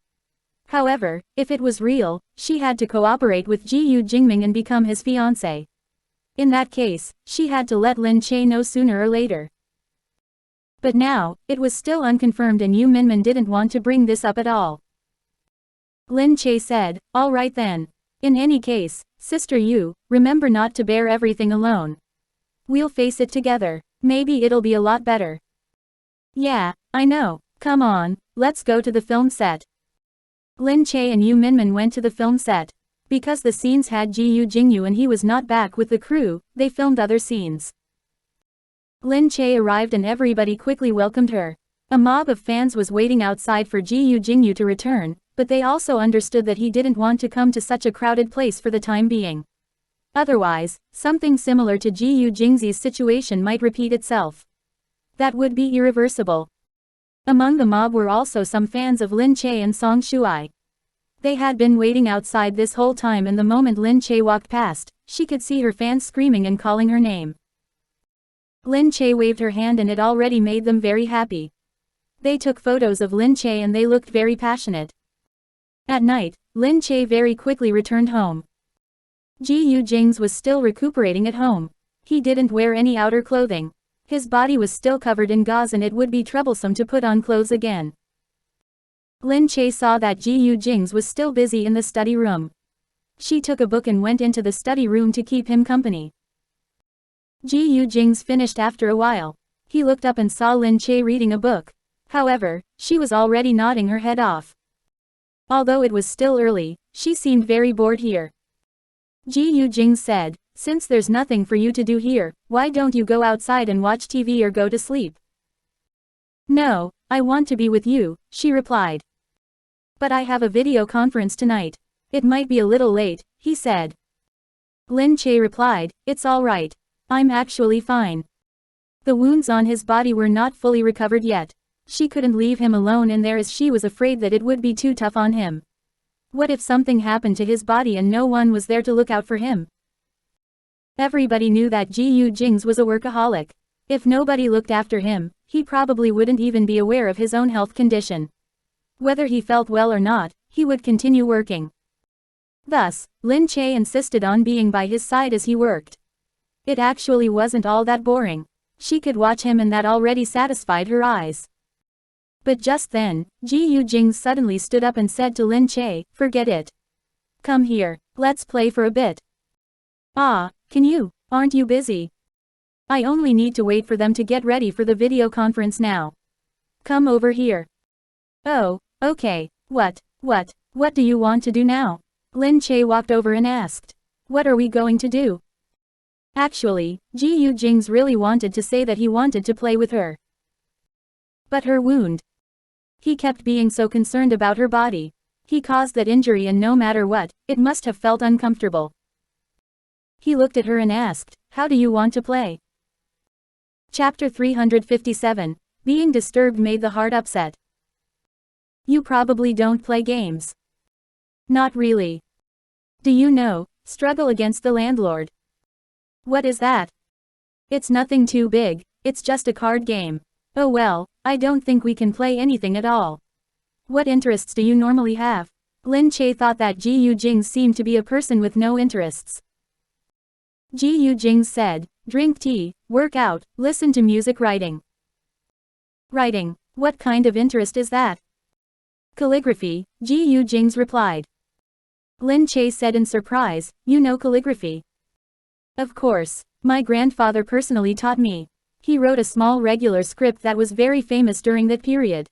However, if it was real, she had to cooperate with Gu Jingming and become his fiancé. In that case, she had to let Lin Che know sooner or later. But now, it was still unconfirmed and Yu Minmin didn't want to bring this up at all. Lin Che said, all right then. In any case, Sister Yu, remember not to bear everything alone. We'll face it together. Maybe it'll be a lot better. Yeah, I know. Come on, let's go to the film set. Lin Che and Yu Minmin went to the film set. Because the scenes had Gu Jingyu and he was not back with the crew, they filmed other scenes. Lin Che arrived and everybody quickly welcomed her. A mob of fans was waiting outside for Gu Jingyu to return, but they also understood that he didn't want to come to such a crowded place for the time being. Otherwise, something similar to Gu Jingze's situation might repeat itself. That would be irreversible. Among the mob were also some fans of Lin Che and Song Shuai. They had been waiting outside this whole time and the moment Lin Che walked past, she could see her fans screaming and calling her name. Lin Che waved her hand and it already made them very happy. They took photos of Lin Che and they looked very passionate. At night, Lin Che very quickly returned home. Gu Jingze was still recuperating at home. He didn't wear any outer clothing. His body was still covered in gauze and it would be troublesome to put on clothes again. Lin Che saw that Gu Jingze was still busy in the study room. She took a book and went into the study room to keep him company. Gu Jingze finished after a while. He looked up and saw Lin Che reading a book. However, she was already nodding her head off. Although it was still early, she seemed very bored here. Gu Jingze said, since there's nothing for you to do here, why don't you go outside and watch TV or go to sleep? No, I want to be with you, she replied. But I have a video conference tonight. It might be a little late, he said. Lin Che replied, it's all right. I'm actually fine. The wounds on his body were not fully recovered yet. She couldn't leave him alone in there as she was afraid that it would be too tough on him. What if something happened to his body and no one was there to look out for him? Everybody knew that Gu Jingze was a workaholic. If nobody looked after him, he probably wouldn't even be aware of his own health condition. Whether he felt well or not, he would continue working. Thus, Lin Che insisted on being by his side as he worked. It actually wasn't all that boring. She could watch him and that already satisfied her eyes. But just then, Gu Jingze suddenly stood up and said to Lin Che, "Forget it. Come here, let's play for a bit." "Ah, can you? Aren't you busy? I only need to wait for them to get ready for the video conference now. Come over here." "Oh, okay, what do you want to do now?" Lin Che walked over and asked. "What are we going to do?" Actually, Gu Jingze really wanted to say that he wanted to play with her. But her wound. He kept being so concerned about her body. He caused that injury, and no matter what, it must have felt uncomfortable. He looked at her and asked, "How do you want to play?" Chapter 357. Being disturbed made the heart upset. You probably don't play games. Not really. Do you know, struggle against the landlord? What is that? It's nothing too big, it's just a card game. Oh well, I don't think we can play anything at all. What interests do you normally have? Lin Che thought that Gu Jingze seemed to be a person with no interests. Gu Jingze said, "Drink tea, work out, listen to music, writing." Writing? What kind of interest is that? Calligraphy, Gu Jingze replied. Lin Che said in surprise, "You know calligraphy?" "Of course. My grandfather personally taught me. He wrote a small regular script that was very famous during that period."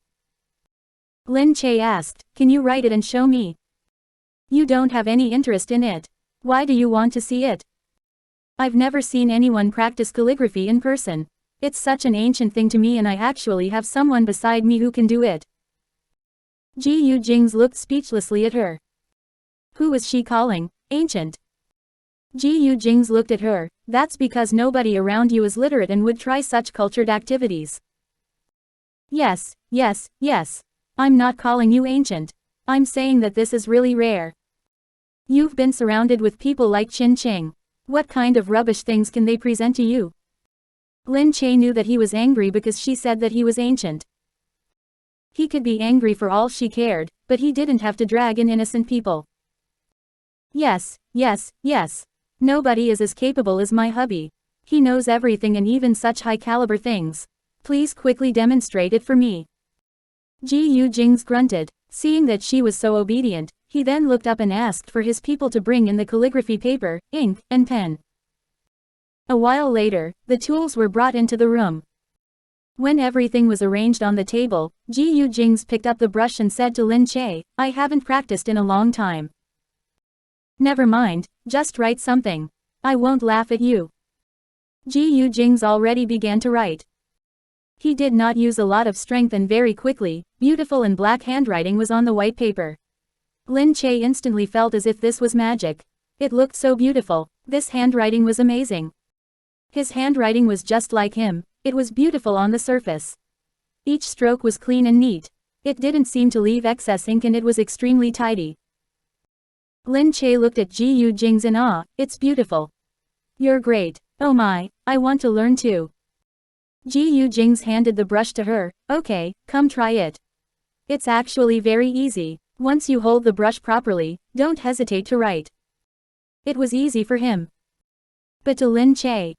Lin Che asked, "Can you write it and show me?" "You don't have any interest in it. Why do you want to see it?" "I've never seen anyone practice calligraphy in person. It's such an ancient thing to me, and I actually have someone beside me who can do it." Gu Jingze looked speechlessly at her. Who was she calling ancient? Gu Jingze looked at her. "That's because nobody around you is literate and would try such cultured activities." Yes. I'm not calling you ancient. I'm saying that this is really rare. You've been surrounded with people like Qin Qing. What kind of rubbish things can they present to you? Lin Che knew that he was angry because she said that he was ancient. He could be angry for all she cared, but he didn't have to drag in innocent people. Yes. Nobody is as capable as my hubby. He knows everything, and even such high-caliber things. Please quickly demonstrate it for me. Gu Jingze grunted. Seeing that she was so obedient, he then looked up and asked for his people to bring in the calligraphy paper, ink, and pen. A while later, the tools were brought into the room. When everything was arranged on the table, Gu Jingze picked up the brush and said to Lin Che, "I haven't practiced in a long time." "Never mind, just write something. I won't laugh at you." Gu Jingze already began to write. He did not use a lot of strength, and very quickly, beautiful and black handwriting was on the white paper. Lin Che instantly felt as if this was magic. It looked so beautiful. This handwriting was amazing. His handwriting was just like him. It was beautiful on the surface. Each stroke was clean and neat. It didn't seem to leave excess ink, and it was extremely tidy. Lin Che looked at Gu Jingze in awe. "It's beautiful. You're great. Oh my, I want to learn too." Gu Jingze handed the brush to her. "Okay, come try it. It's actually very easy. Once you hold the brush properly, don't hesitate to write." It was easy for him. But to Lin Che,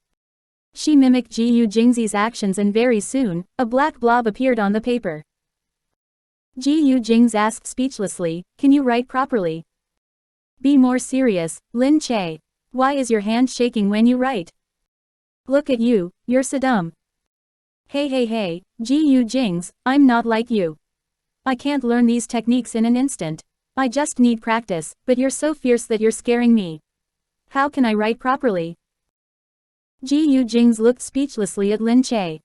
she mimicked Gu Jingze's actions, and very soon, a black blob appeared on the paper. Gu Jingze asked speechlessly, "Can you write properly?" "Be more serious, Lin Che. Why is your hand shaking when you write? Look at you, you're so dumb." Hey, Gu Jingze, I'm not like you. I can't learn these techniques in an instant. I just need practice, but you're so fierce that you're scaring me. How can I write properly?" Gu Jingze looked speechlessly at Lin Che.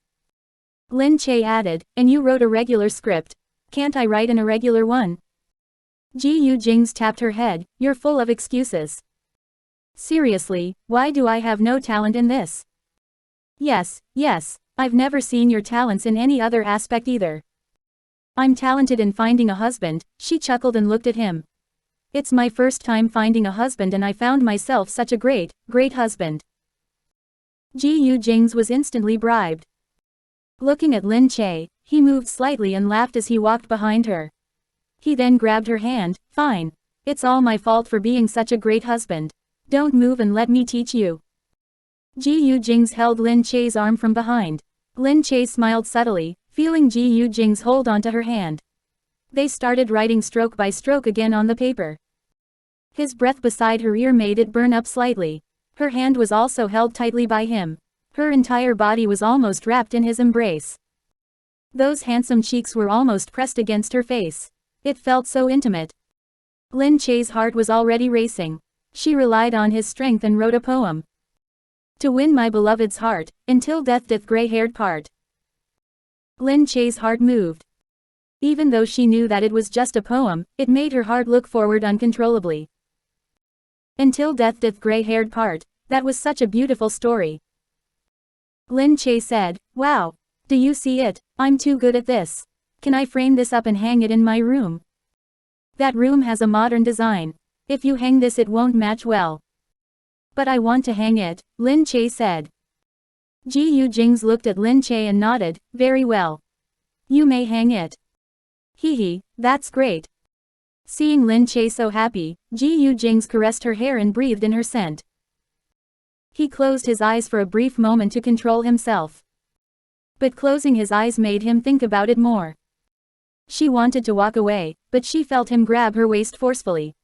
Lin Che added, "And you wrote a regular script. Can't I write an irregular one?" Gu Jingze tapped her head. "You're full of excuses. Seriously, why do I have no talent in this?" Yes, I've never seen your talents in any other aspect either. I'm talented in finding a husband." She chuckled and looked at him. "It's my first time finding a husband, and I found myself such a great husband." Gu Jingze was instantly bribed. Looking at Lin Che, he moved slightly and laughed as he walked behind her. He then grabbed her hand. "Fine. It's all my fault for being such a great husband. Don't move and let me teach you." Gu Jingze held Lin Che's arm from behind. Lin Che smiled subtly. feeling Gu Jing's hold onto her hand. They started writing stroke by stroke again on the paper. His breath beside her ear made it burn up slightly. Her hand was also held tightly by him. Her entire body was almost wrapped in his embrace. Those handsome cheeks were almost pressed against her face. It felt so intimate. Lin Che's heart was already racing. She relied on his strength and wrote a poem. To win my beloved's heart, until death doth gray-haired part. Lin Che's heart moved. Even though she knew that it was just a poem, it made her heart look forward uncontrollably. Until death doth gray-haired part, that was such a beautiful story. Lin Che said, wow. Do you see it? I'm too good at this. Can I frame this up and hang it in my room? That room has a modern design. If you hang this it won't match well. But I want to hang it, Lin Che said. Gu Jingze looked at Lin Che and nodded, very well. You may hang it. Hee, that's great. Seeing Lin Che so happy, Gu Jingze caressed her hair and breathed in her scent. He closed his eyes for a brief moment to control himself. But closing his eyes made him think about it more. She wanted to walk away, but she felt him grab her waist forcefully.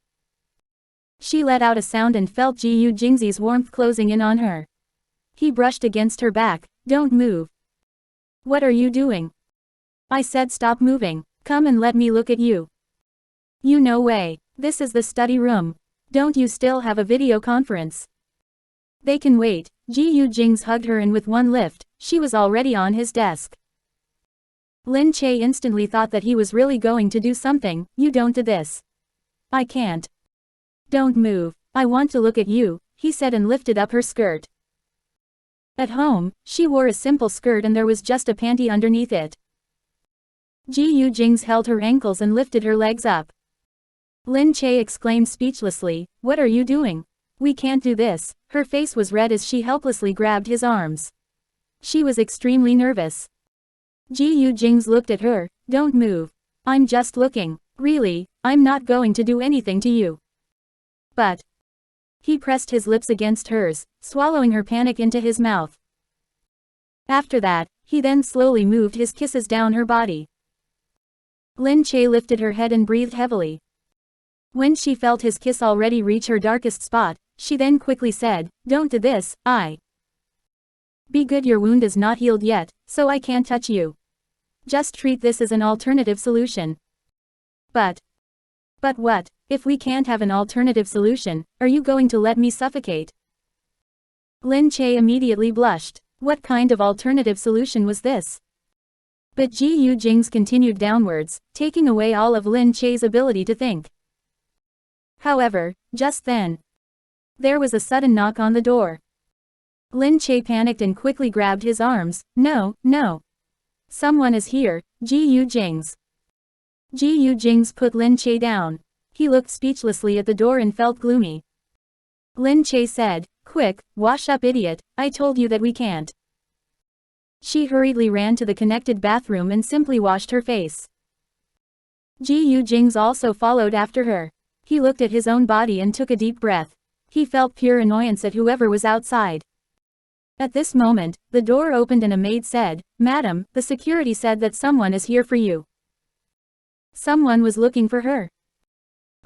She let out a sound and felt Gu Jingze's warmth closing in on her. He brushed against her back, don't move. What are you doing? I said stop moving, come and let me look at you. You no way, this is the study room. Don't you still have a video conference? They can wait. Gu Jingze hugged her and with one lift, she was already on his desk. Lin Che instantly thought that he was really going to do something. You don't do this. I can't. Don't move, I want to look at you, he said and lifted up her skirt. At home, she wore a simple skirt and there was just a panty underneath it. Gu Jingze held her ankles and lifted her legs up. Lin Che exclaimed speechlessly, what are you doing? We can't do this. Her face was red as she helplessly grabbed his arms. She was extremely nervous. Gu Jingze looked at her, don't move. I'm just looking. Really, I'm not going to do anything to you. But. He pressed his lips against hers, swallowing her panic into his mouth. After that, he then slowly moved his kisses down her body. Lin Che lifted her head and breathed heavily. When she felt his kiss already reach her darkest spot, she then quickly said, don't do this, Be good, your wound is not healed yet, so I can't touch you. Just treat this as an alternative solution. But what? If we can't have an alternative solution, are you going to let me suffocate? Lin Che immediately blushed. What kind of alternative solution was this? But Gu Jingze continued downwards, taking away all of Lin Che's ability to think. However, just then, there was a sudden knock on the door. Lin Che panicked and quickly grabbed his arms. No. Someone is here, Gu Jingze. Gu Jingze put Lin Che down. He looked speechlessly at the door and felt gloomy. Lin Che said, quick, wash up idiot, I told you that we can't. She hurriedly ran to the connected bathroom and simply washed her face. Gu Jingze also followed after her. He looked at his own body and took a deep breath. He felt pure annoyance at whoever was outside. At this moment, the door opened and a maid said, Madam, the security said that someone is here for you. Someone was looking for her.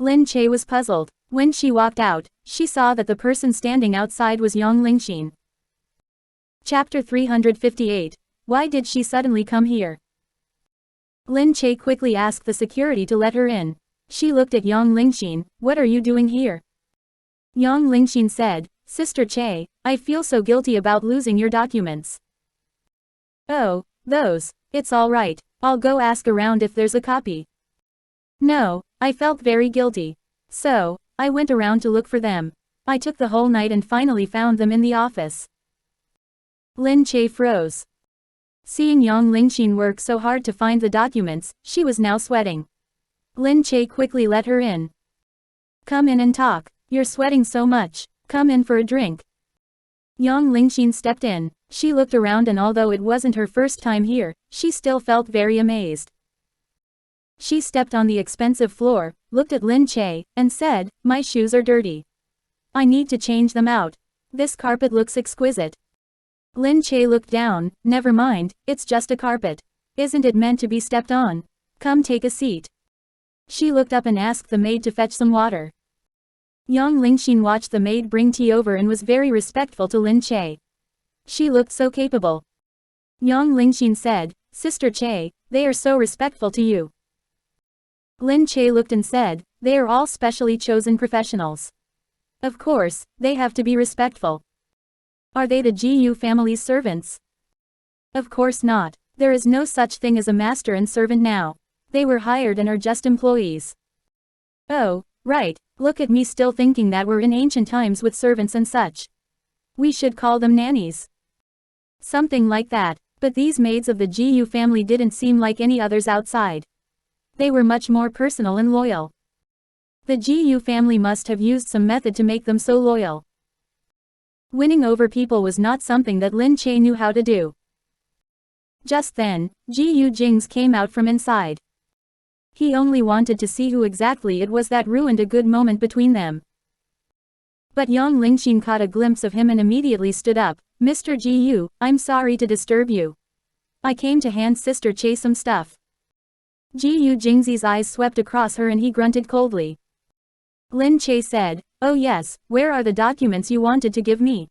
Lin Che was puzzled. When she walked out, she saw that the person standing outside was Yang Lingxin. Chapter 358. Why did she suddenly come here? Lin Che quickly asked the security to let her in. She looked at Yang Lingxin, what are you doing here? Yang Lingxin said, Sister Che, I feel so guilty about losing your documents. Oh, those. It's all right. I'll go ask around if there's a copy. No, I felt very guilty. So, I went around to look for them. I took the whole night and finally found them in the office. Lin Che froze. Seeing Yang Lingxin work so hard to find the documents, she was now sweating. Lin Che quickly let her in. Come in and talk. You're sweating so much. Come in for a drink. Yang Lingxin stepped in. She looked around and although it wasn't her first time here, she still felt very amazed. She stepped on the expensive floor, looked at Lin Che, and said, my shoes are dirty. I need to change them out. This carpet looks exquisite. Lin Che looked down, never mind, it's just a carpet. Isn't it meant to be stepped on? Come take a seat. She looked up and asked the maid to fetch some water. Yang Lingxin watched the maid bring tea over and was very respectful to Lin Che. She looked so capable. Yang Lingxin said, Sister Che, they are so respectful to you. Lin Che looked and said, they are all specially chosen professionals. Of course, they have to be respectful. Are they the Gu family's servants? Of course not. There is no such thing as a master and servant now. They were hired and are just employees. Oh, right, look at me still thinking that we're in ancient times with servants and such. We should call them nannies. Something like that, but these maids of the Gu family didn't seem like any others outside. They were much more personal and loyal. The Gu family must have used some method to make them so loyal. Winning over people was not something that Lin Che knew how to do. Just then, Gu Jingze came out from inside. He only wanted to see who exactly it was that ruined a good moment between them. But Yang Lingxin caught a glimpse of him and immediately stood up. Mr. Gu, I'm sorry to disturb you. I came to hand Sister Che some stuff. Gu Jingze's eyes swept across her and he grunted coldly. Lin Che said, oh yes, where are the documents you wanted to give me?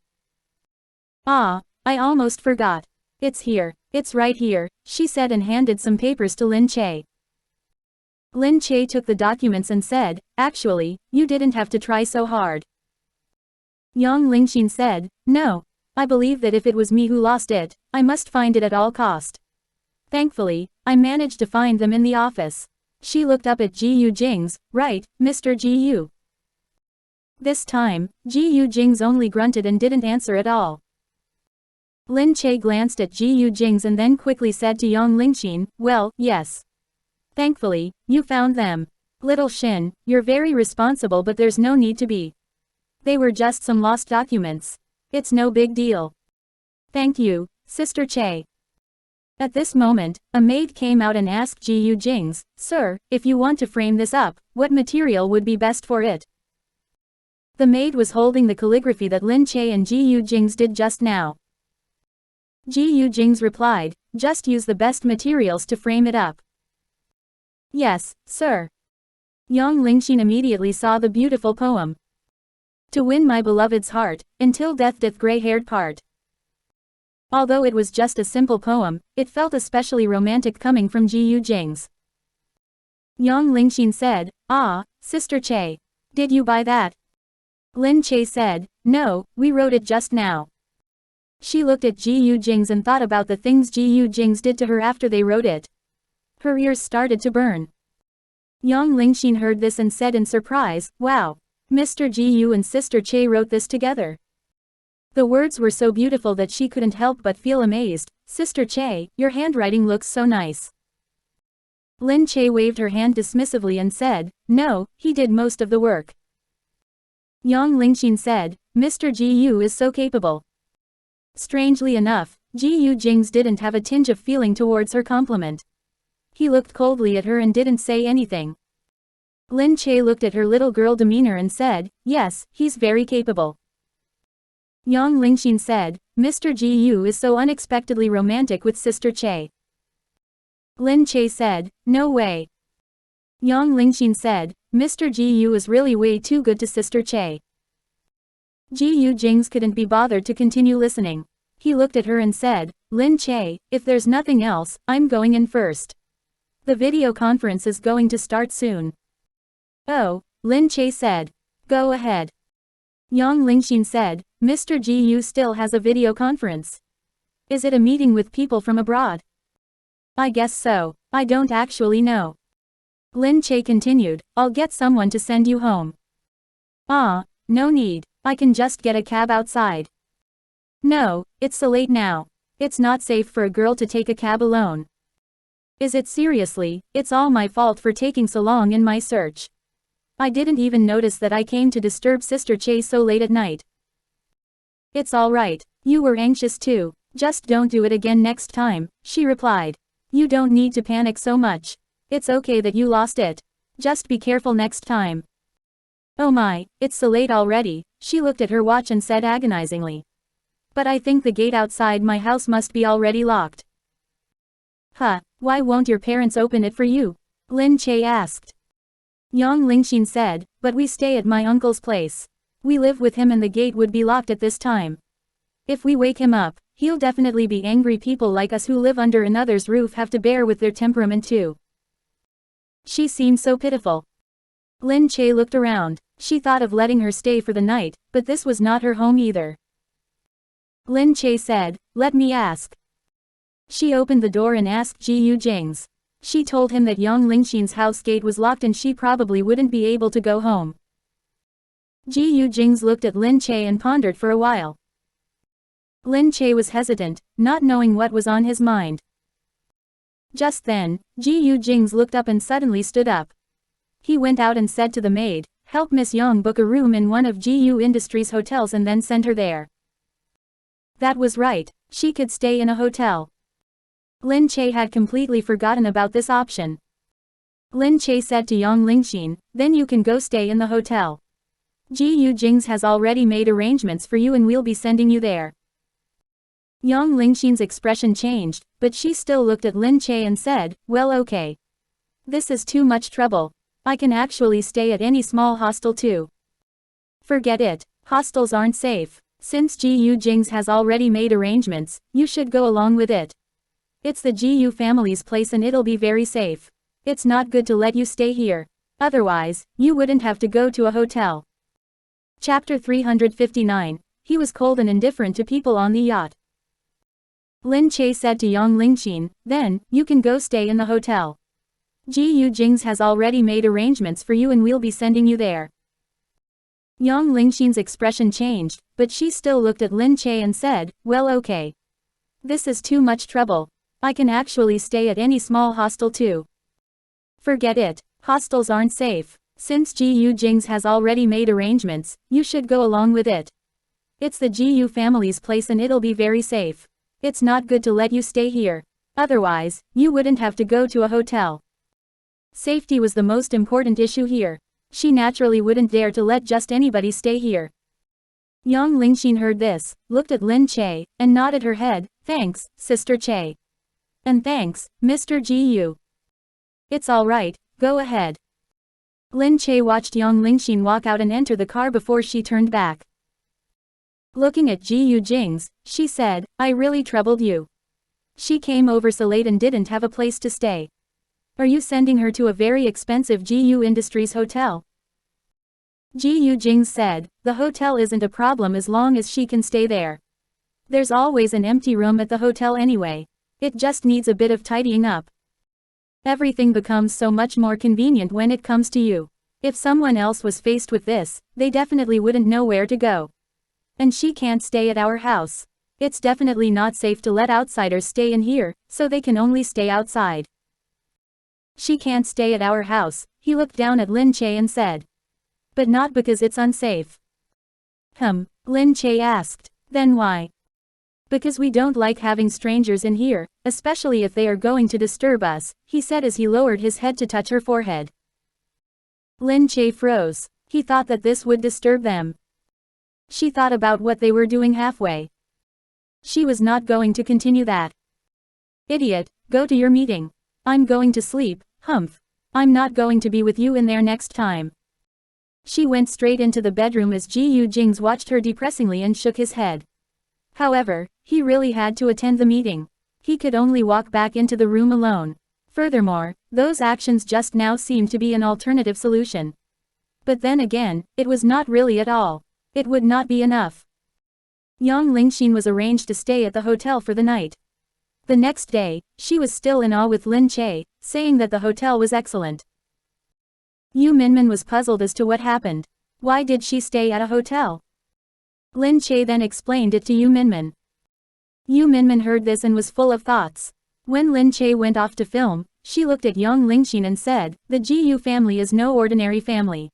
Ah, I almost forgot. It's here, it's right here, she said and handed some papers to Lin Che. Lin Che took the documents and said, actually, you didn't have to try so hard. Yang Lingxin said, no, I believe that if it was me who lost it, I must find it at all cost. Thankfully, I managed to find them in the office. She looked up at Gu Jingze, right, Mr. Gu. This time, Gu Jingze only grunted and didn't answer at all. Lin Che glanced at Gu Jingze and then quickly said to Yang Lingxin, well, yes. Thankfully, you found them. Little Shin, you're very responsible but there's no need to be. They were just some lost documents. It's no big deal. Thank you, Sister Che. At this moment, a maid came out and asked Gu Jingze, sir, if you want to frame this up, what material would be best for it? The maid was holding the calligraphy that Lin Che and Gu Jingze did just now. Gu Jingze replied, just use the best materials to frame it up. Yes, sir. Yang Lingxin immediately saw the beautiful poem. To win my beloved's heart, until death doth gray-haired part. Although it was just a simple poem, it felt especially romantic coming from Gu Jingze. Yang Lingxin said, ah, Sister Che. Did you buy that? Lin Che said, no, we wrote it just now. She looked at Gu Jingze and thought about the things Gu Jingze did to her after they wrote it. Her ears started to burn. Yang Lingxin heard this and said in surprise, wow, Mr. Gu and Sister Che wrote this together. The words were so beautiful that she couldn't help but feel amazed. Sister Che, your handwriting looks so nice. Lin Che waved her hand dismissively and said, no, he did most of the work. Yang Lingxin said, Mr. Gu is so capable. Strangely enough, Gu Jingze didn't have a tinge of feeling towards her compliment. He looked coldly at her and didn't say anything. Lin Che looked at her little girl demeanor and said, yes, he's very capable. Yang Lingxin said, Mr. Gu is so unexpectedly romantic with Sister Che. Lin Che said, no way. Yang Lingxin said, Mr. Gu is really way too good to Sister Che. Gu Jingze couldn't be bothered to continue listening. He looked at her and said, Lin Che, if there's nothing else, I'm going in first. The video conference is going to start soon. Oh, Lin Che said. Go ahead. Yang Lingxin said, Mr. Gu still has a video conference. Is it a meeting with people from abroad? I guess so, I don't actually know. Lin Che continued, I'll get someone to send you home. Ah, no need, I can just get a cab outside. No, it's so late now. It's not safe for a girl to take a cab alone. Is it seriously? It's all my fault for taking so long in my search. I didn't even notice that I came to disturb Sister Che so late at night. It's all right, you were anxious too, just don't do it again next time, she replied. You don't need to panic so much. It's okay that you lost it. Just be careful next time. Oh my, it's so late already, she looked at her watch and said agonizingly. But I think the gate outside my house must be already locked. Huh, Why won't your parents open it for you? Lin Che asked. Yang Lingxin said, but we stay at my uncle's place. We live with him and the gate would be locked at this time. If we wake him up, he'll definitely be angry. People like us who live under another's roof have to bear with their temperament too. She seemed so pitiful. Lin Che looked around. She thought of letting her stay for the night, but this was not her home either. Lin Che said, let me ask. She opened the door and asked Gu Jingze. She told him that Yang Lingxin's house gate was locked and she probably wouldn't be able to go home. Gu Jingze looked at Lin Che and pondered for a while. Lin Che was hesitant, not knowing what was on his mind. Just then, Gu Jingze looked up and suddenly stood up. He went out and said to the maid, help Miss Yang book a room in one of Gu Industries' hotels and then send her there. That was right, she could stay in a hotel. Lin Che had completely forgotten about this option. Lin Che said to Yang Lingxin, then you can go stay in the hotel. Gu Jingze has already made arrangements for you and we'll be sending you there. Yang Lingxin's expression changed, but she still looked at Lin Che and said, well okay. This is too much trouble. I can actually stay at any small hostel too. Forget it, hostels aren't safe. Since Gu Jingze has already made arrangements, you should go along with it. It's the Gu family's place and it'll be very safe. It's not good to let you stay here. Otherwise, you wouldn't have to go to a hotel. Chapter 359. He was cold and indifferent to people on the yacht. Lin Che said to Yang Lingxin, then, you can go stay in the hotel. Gu Jingze has already made arrangements for you and we'll be sending you there. Yang Lingxin's expression changed, but she still looked at Lin Che and said, well okay. This is too much trouble. I can actually stay at any small hostel too. Forget it, hostels aren't safe. Since Gu Jingze has already made arrangements, you should go along with it. It's the Gu family's place and it'll be very safe. It's not good to let you stay here. Otherwise, you wouldn't have to go to a hotel. Safety was the most important issue here. She naturally wouldn't dare to let just anybody stay here. Yang Lingxin heard this, looked at Lin Che, and nodded her head, thanks, Sister Che. And thanks, Mr. Gu. It's alright, go ahead. Lin Che watched Yang Lingxin walk out and enter the car before she turned back. Looking at Gu Jingze, she said, I really troubled you. She came over so late and didn't have a place to stay. Are you sending her to a very expensive Gu Industries hotel? Gu Jingze said, the hotel isn't a problem as long as she can stay there. There's always an empty room at the hotel anyway. It just needs a bit of tidying up. Everything becomes so much more convenient when it comes to you. If someone else was faced with this, they definitely wouldn't know where to go. And she can't stay at our house. It's definitely not safe to let outsiders stay in here, so they can only stay outside. She can't stay at our house, he looked down at Lin Che and said. But not because it's unsafe. Lin Che asked. Then why? Because we don't like having strangers in here, especially if they are going to disturb us, he said as he lowered his head to touch her forehead. Lin Che froze. He thought that this would disturb them. She thought about what they were doing halfway. She was not going to continue that. Idiot, go to your meeting. I'm going to sleep, humph. I'm not going to be with you in there next time. She went straight into the bedroom as Gu Jingze watched her depressingly and shook his head. However, he really had to attend the meeting. He could only walk back into the room alone. Furthermore, those actions just now seemed to be an alternative solution. But then again, it was not really at all. It would not be enough. Yang Lingxin was arranged to stay at the hotel for the night. The next day, she was still in awe with Lin Che, saying that the hotel was excellent. Yu Minmin was puzzled as to what happened. Why did she stay at a hotel? Lin Che then explained it to Yu Minmin. Yu Minmin heard this and was full of thoughts. When Lin Che went off to film, she looked at Yang Lingxin and said, the Gu family is no ordinary family.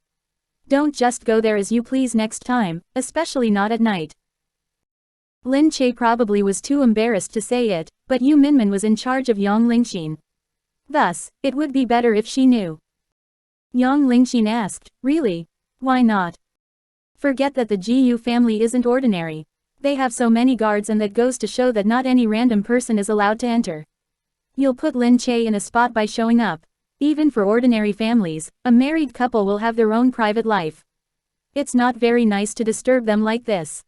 Don't just go there as you please next time, especially not at night. Lin Che probably was too embarrassed to say it, but Yu Minmin was in charge of Yang Lingxin. Thus, it would be better if she knew. Yang Lingxin asked, really? Why not? Forget that the Gu family isn't ordinary. They have so many guards and that goes to show that not any random person is allowed to enter. You'll put Lin Che in a spot by showing up. Even for ordinary families, a married couple will have their own private life. It's not very nice to disturb them like this.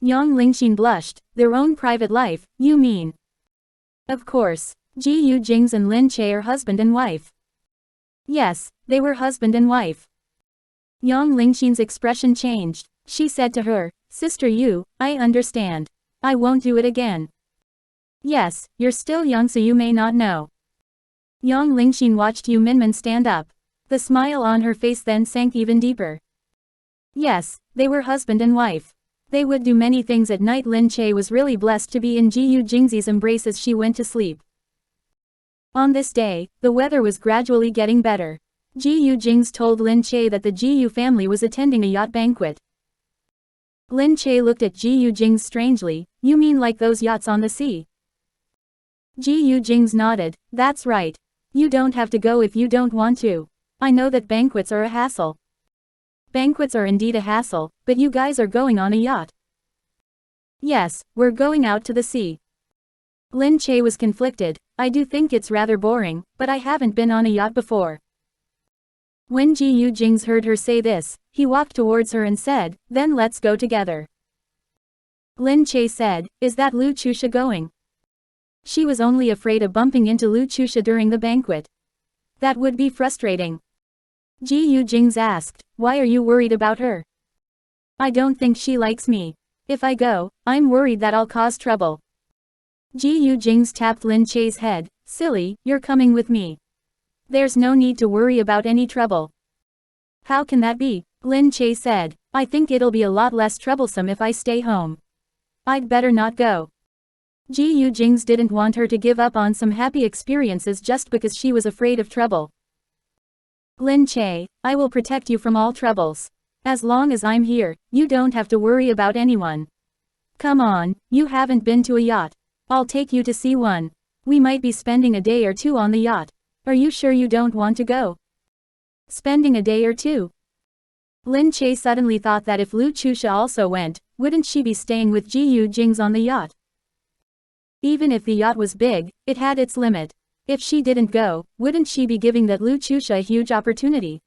Yang Lingxin blushed. Their own private life, you mean? Of course. Gu Jingze and Lin Che are husband and wife. Yes, they were husband and wife. Yang Lingxin's expression changed. She said to her, Sister Yu, I understand. I won't do it again. Yes, you're still young so you may not know. Yang Lingxin watched Yu Minmin stand up. The smile on her face then sank even deeper. Yes, they were husband and wife. They would do many things at night. Lin Che was really blessed to be in Gu Jingze's embrace as she went to sleep. On this day, the weather was gradually getting better. Gu Jingze told Lin Che that the Gu family was attending a yacht banquet. Lin Che looked at Gu Jingze strangely. You mean like those yachts on the sea? Gu Jingze nodded. That's right. You don't have to go if you don't want to. I know that banquets are a hassle. Banquets are indeed a hassle, but you guys are going on a yacht. Yes, we're going out to the sea. Lin Che was conflicted. I do think it's rather boring, but I haven't been on a yacht before. When Gu Jingze heard her say this, he walked towards her and said, Then let's go together. Lin Che said, Is that Lu Chusha going? She was only afraid of bumping into Lu Chusha during the banquet. That would be frustrating. Gu Jingze asked, Why are you worried about her? I don't think she likes me. If I go, I'm worried that I'll cause trouble. Gu Jingze tapped Lin Che's head. Silly, you're coming with me. There's no need to worry about any trouble. How can that be? Lin Che said, I think it'll be a lot less troublesome if I stay home. I'd better not go. Gu Jingze didn't want her to give up on some happy experiences just because she was afraid of trouble. Lin Che, I will protect you from all troubles. As long as I'm here, you don't have to worry about anyone. Come on, you haven't been to a yacht. I'll take you to see one. We might be spending a day or two on the yacht. Are you sure you don't want to go? Spending a day or two? Lin Che suddenly thought that if Lu Chusha also went, wouldn't she be staying with Gu Jingze on the yacht? Even if the yacht was big, it had its limit. If she didn't go, wouldn't she be giving that Lu Chusha a huge opportunity?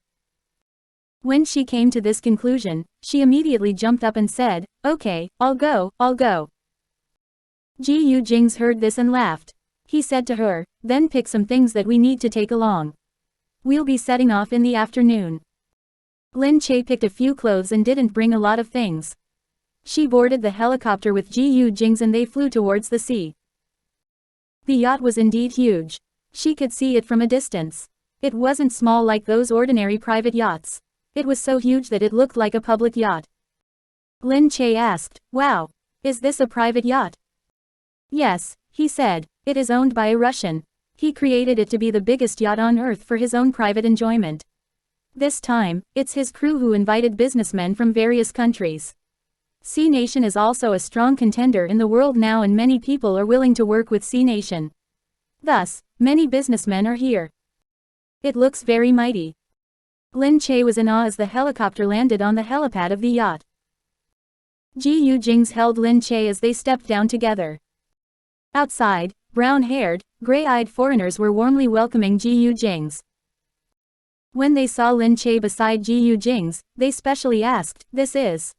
When she came to this conclusion, she immediately jumped up and said, Okay, I'll go. Gu Jingze heard this and laughed. He said to her, Then pick some things that we need to take along. We'll be setting off in the afternoon. Lin Che picked a few clothes and didn't bring a lot of things. She boarded the helicopter with Gu Jingze and they flew towards the sea. The yacht was indeed huge. She could see it from a distance. It wasn't small like those ordinary private yachts. It was so huge that it looked like a public yacht. Lin Che asked, Wow, is this a private yacht? Yes, he said, it is owned by a Russian. He created it to be the biggest yacht on Earth for his own private enjoyment. This time, it's his crew who invited businessmen from various countries. C Nation is also a strong contender in the world now and many people are willing to work with C Nation. Thus, many businessmen are here. It looks very mighty. Lin Che was in awe as the helicopter landed on the helipad of the yacht. Gu Jingze held Lin Che as they stepped down together. Outside, brown-haired, gray-eyed foreigners were warmly welcoming Gu Jingze. When they saw Lin Che beside Gu Jingze, they specially asked, This is?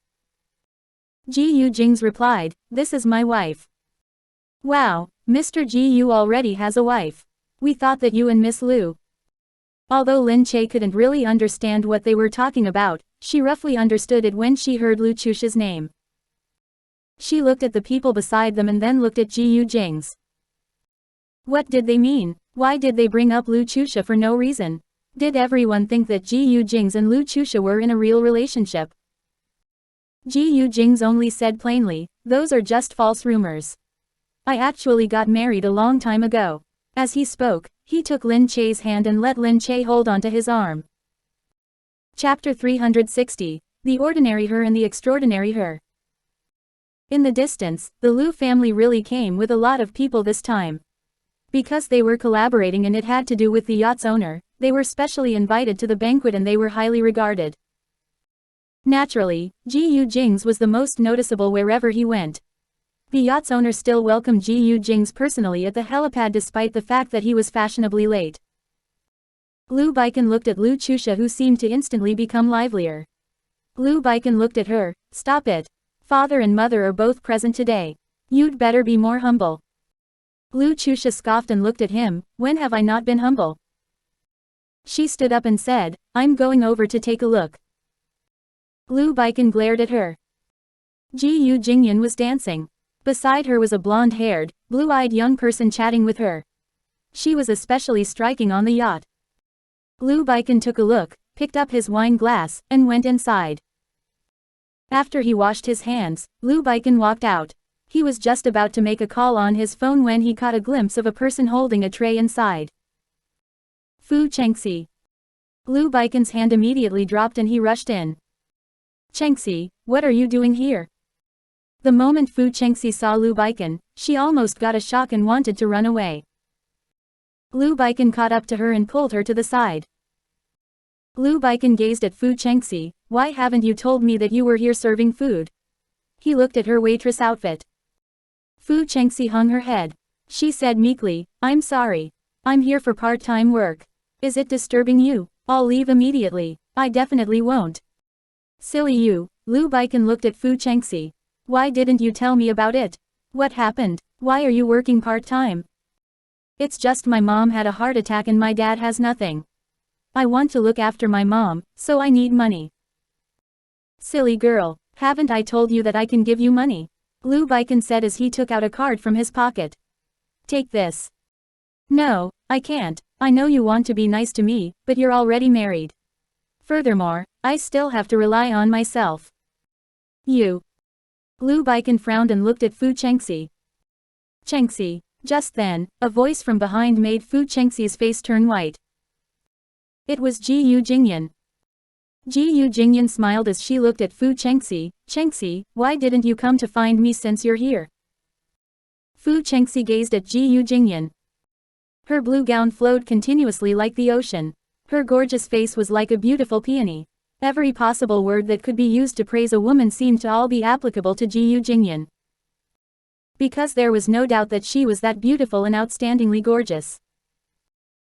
Gu Jingze replied, This is my wife. Wow, Mr. Gu already has a wife. We thought that you and Miss Lu. Although Lin Che couldn't really understand what they were talking about, she roughly understood it when she heard Lu Chusha's name. She looked at the people beside them and then looked at Gu Jingze. What did they mean? Why did they bring up Lu Chusha for no reason? Did everyone think that Gu Jingze and Lu Chusha were in a real relationship? Gu Jingze only said plainly, Those are just false rumors. I actually got married a long time ago. As he spoke, he took Lin Che's hand and let Lin Che hold onto his arm. Chapter 360, The Ordinary Her and the Extraordinary Her. In the distance, the Lu family really came with a lot of people this time. Because they were collaborating and it had to do with the yacht's owner, they were specially invited to the banquet and they were highly regarded. Naturally, Gu Jingze was the most noticeable wherever he went. The yacht's owner still welcomed Gu Jingze personally at the helipad despite the fact that he was fashionably late. Lu Baikan looked at Lu Chusha, who seemed to instantly become livelier. Lu Baikan looked at her. Stop it. Father and mother are both present today. You'd better be more humble. Lu Chusha scoffed and looked at him. When have I not been humble? She stood up and said, I'm going over to take a look. Lu Baikan glared at her. Gu Jingyan was dancing. Beside her was a blonde-haired, blue-eyed young person chatting with her. She was especially striking on the yacht. Lu Baikan took a look, picked up his wine glass, and went inside. After he washed his hands, Lu Baikan walked out. He was just about to make a call on his phone when he caught a glimpse of a person holding a tray inside. Fu Chengxi. Lu Baikan's hand immediately dropped and he rushed in. Chengxi, what are you doing here? The moment Fu Chengxi saw Lu Baikan, she almost got a shock and wanted to run away. Lu Baikan caught up to her and pulled her to the side. Lu Baikan gazed at Fu Chengxi. Why haven't you told me that you were here serving food? He looked at her waitress outfit. Fu Chengxi hung her head. She said meekly, I'm sorry. I'm here for part-time work. Is it disturbing you? I'll leave immediately. I definitely won't. Silly you. Lu Baikan looked at Fu Chengxi. Why didn't you tell me about it? What happened? Why are you working part-time? It's just my mom had a heart attack and my dad has nothing. I want to look after my mom, so I need money. Silly girl, haven't I told you that I can give you money? Lu Baikan said as he took out a card from his pocket. Take this. No, I can't. I know you want to be nice to me, but you're already married. Furthermore, I still have to rely on myself. You. Lu Baikan frowned and looked at Fu Chengxi. Chengxi. Just then, a voice from behind made Fu Chengxi's face turn white. It was Gu Jingyan. Gu Jingyan smiled as she looked at Fu Chengxi. Chengxi, why didn't you come to find me since you're here? Fu Chengxi gazed at Gu Jingyan. Her blue gown flowed continuously like the ocean. Her gorgeous face was like a beautiful peony. Every possible word that could be used to praise a woman seemed to all be applicable to Gu Jingyan. Because there was no doubt that she was that beautiful and outstandingly gorgeous.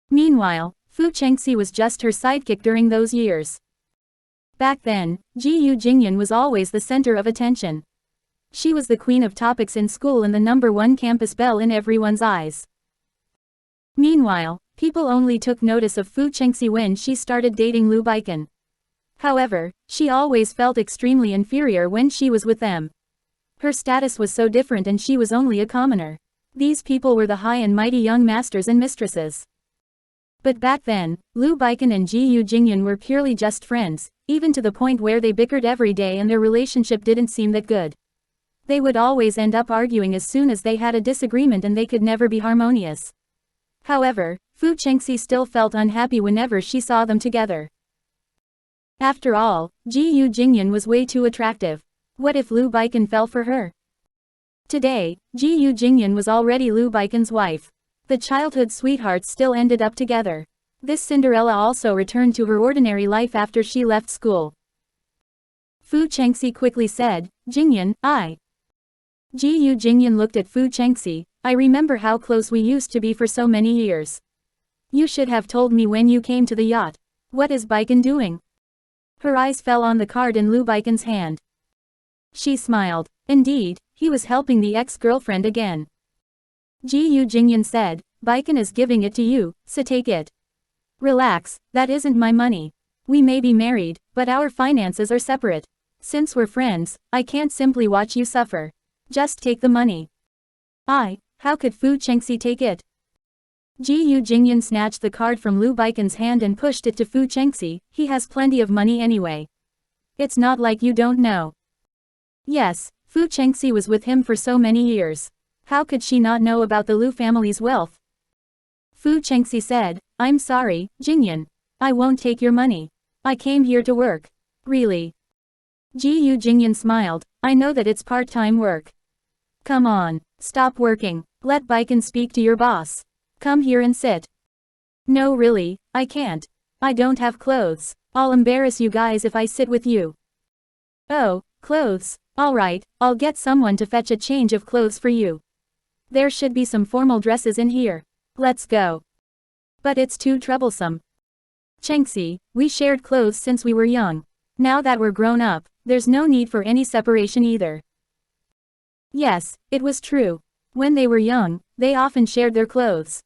Meanwhile, Fu Chengxi was just her sidekick during those years. Back then, Gu Jingyan was always the center of attention. She was the queen of topics in school and the #1 campus belle in everyone's eyes. Meanwhile, people only took notice of Fu Chengxi when she started dating Lu Baikan. However, she always felt extremely inferior when she was with them. Her status was so different and she was only a commoner. These people were the high and mighty young masters and mistresses. But back then, Lu Baikan and Gu Jingyan were purely just friends, even to the point where they bickered every day and their relationship didn't seem that good. They would always end up arguing as soon as they had a disagreement and they could never be harmonious. However, Fu Chengxi still felt unhappy whenever she saw them together. After all, Gu Jingyan was way too attractive. What if Lu Baikan fell for her? Today, Gu Jingyan was already Lu Baikan's wife. The childhood sweethearts still ended up together. This Cinderella also returned to her ordinary life after she left school. Fu Chengxi quickly said, Jingyan, I. Gu Jingyan looked at Fu Chengxi. I remember how close we used to be for so many years. You should have told me when you came to the yacht. What is Baikan doing? Her eyes fell on the card in Lu Baikan's hand. She smiled. Indeed, he was helping the ex-girlfriend again. Gu Jingyan said, Baikan is giving it to you, so take it. Relax, that isn't my money. We may be married, but our finances are separate. Since we're friends, I can't simply watch you suffer. Just take the money. How could Fu Chengxi take it? Gu Jingyan snatched the card from Lu Baikan's hand and pushed it to Fu Chengxi. He has plenty of money anyway. It's not like you don't know. Yes, Fu Chengxi was with him for so many years. How could she not know about the Lu family's wealth? Fu Chengxi said, I'm sorry, Jingyan. I won't take your money. I came here to work. Really? Gu Jingyan smiled. I know that it's part-time work. Come on, stop working. Let Baikan speak to your boss. Come here and sit. No really, I can't. I don't have clothes. I'll embarrass you guys if I sit with you. Oh, clothes. Alright, I'll get someone to fetch a change of clothes for you. There should be some formal dresses in here. Let's go. But it's too troublesome. Jingze, we shared clothes since we were young. Now that we're grown up, there's no need for any separation either. Yes, it was true. When they were young, they often shared their clothes.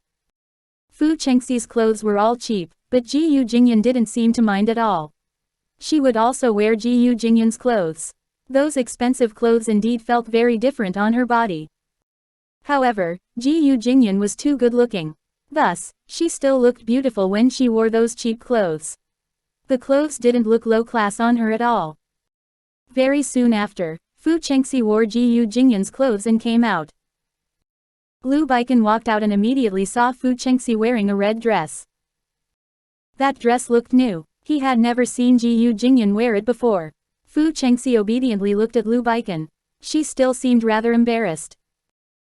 Fu Jingze's clothes were all cheap, but Gu Jingze didn't seem to mind at all. She would also wear Gu Jingze's clothes. Those expensive clothes indeed felt very different on her body. However, Gu Jingze was too good-looking. Thus, she still looked beautiful when she wore those cheap clothes. The clothes didn't look low-class on her at all. Very soon after, Fu Jingze wore Gu Jingze's clothes and came out. Liu Baikan walked out and immediately saw Fu Jingze wearing a red dress. That dress looked new. He had never seen Gu Jingze wear it before. Fu Jingze obediently looked at Liu Baikan. She still seemed rather embarrassed.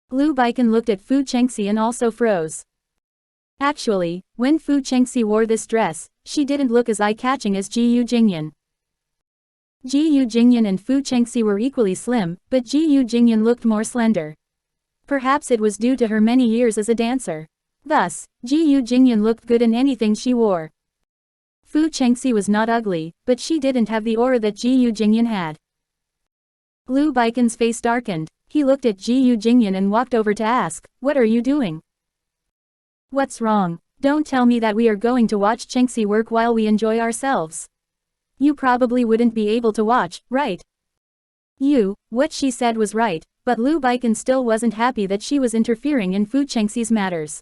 Liu Baikan looked at Fu Jingze and also froze. Actually, when Fu Jingze wore this dress, she didn't look as eye-catching as Gu Jingze. Gu Jingze and Fu Jingze were equally slim, but Gu Jingze looked more slender. Perhaps it was due to her many years as a dancer. Thus, Gu Jingze looked good in anything she wore. Fu Jingze was not ugly, but she didn't have the aura that Gu Jingze had. Liu Baikan's face darkened. He looked at Gu Jingze and walked over to ask, "What are you doing?" "What's wrong? Don't tell me that we are going to watch Jingze work while we enjoy ourselves. You probably wouldn't be able to watch, right?" What she said was right, but Liu Baikan still wasn't happy that she was interfering in Fu Jingze's matters.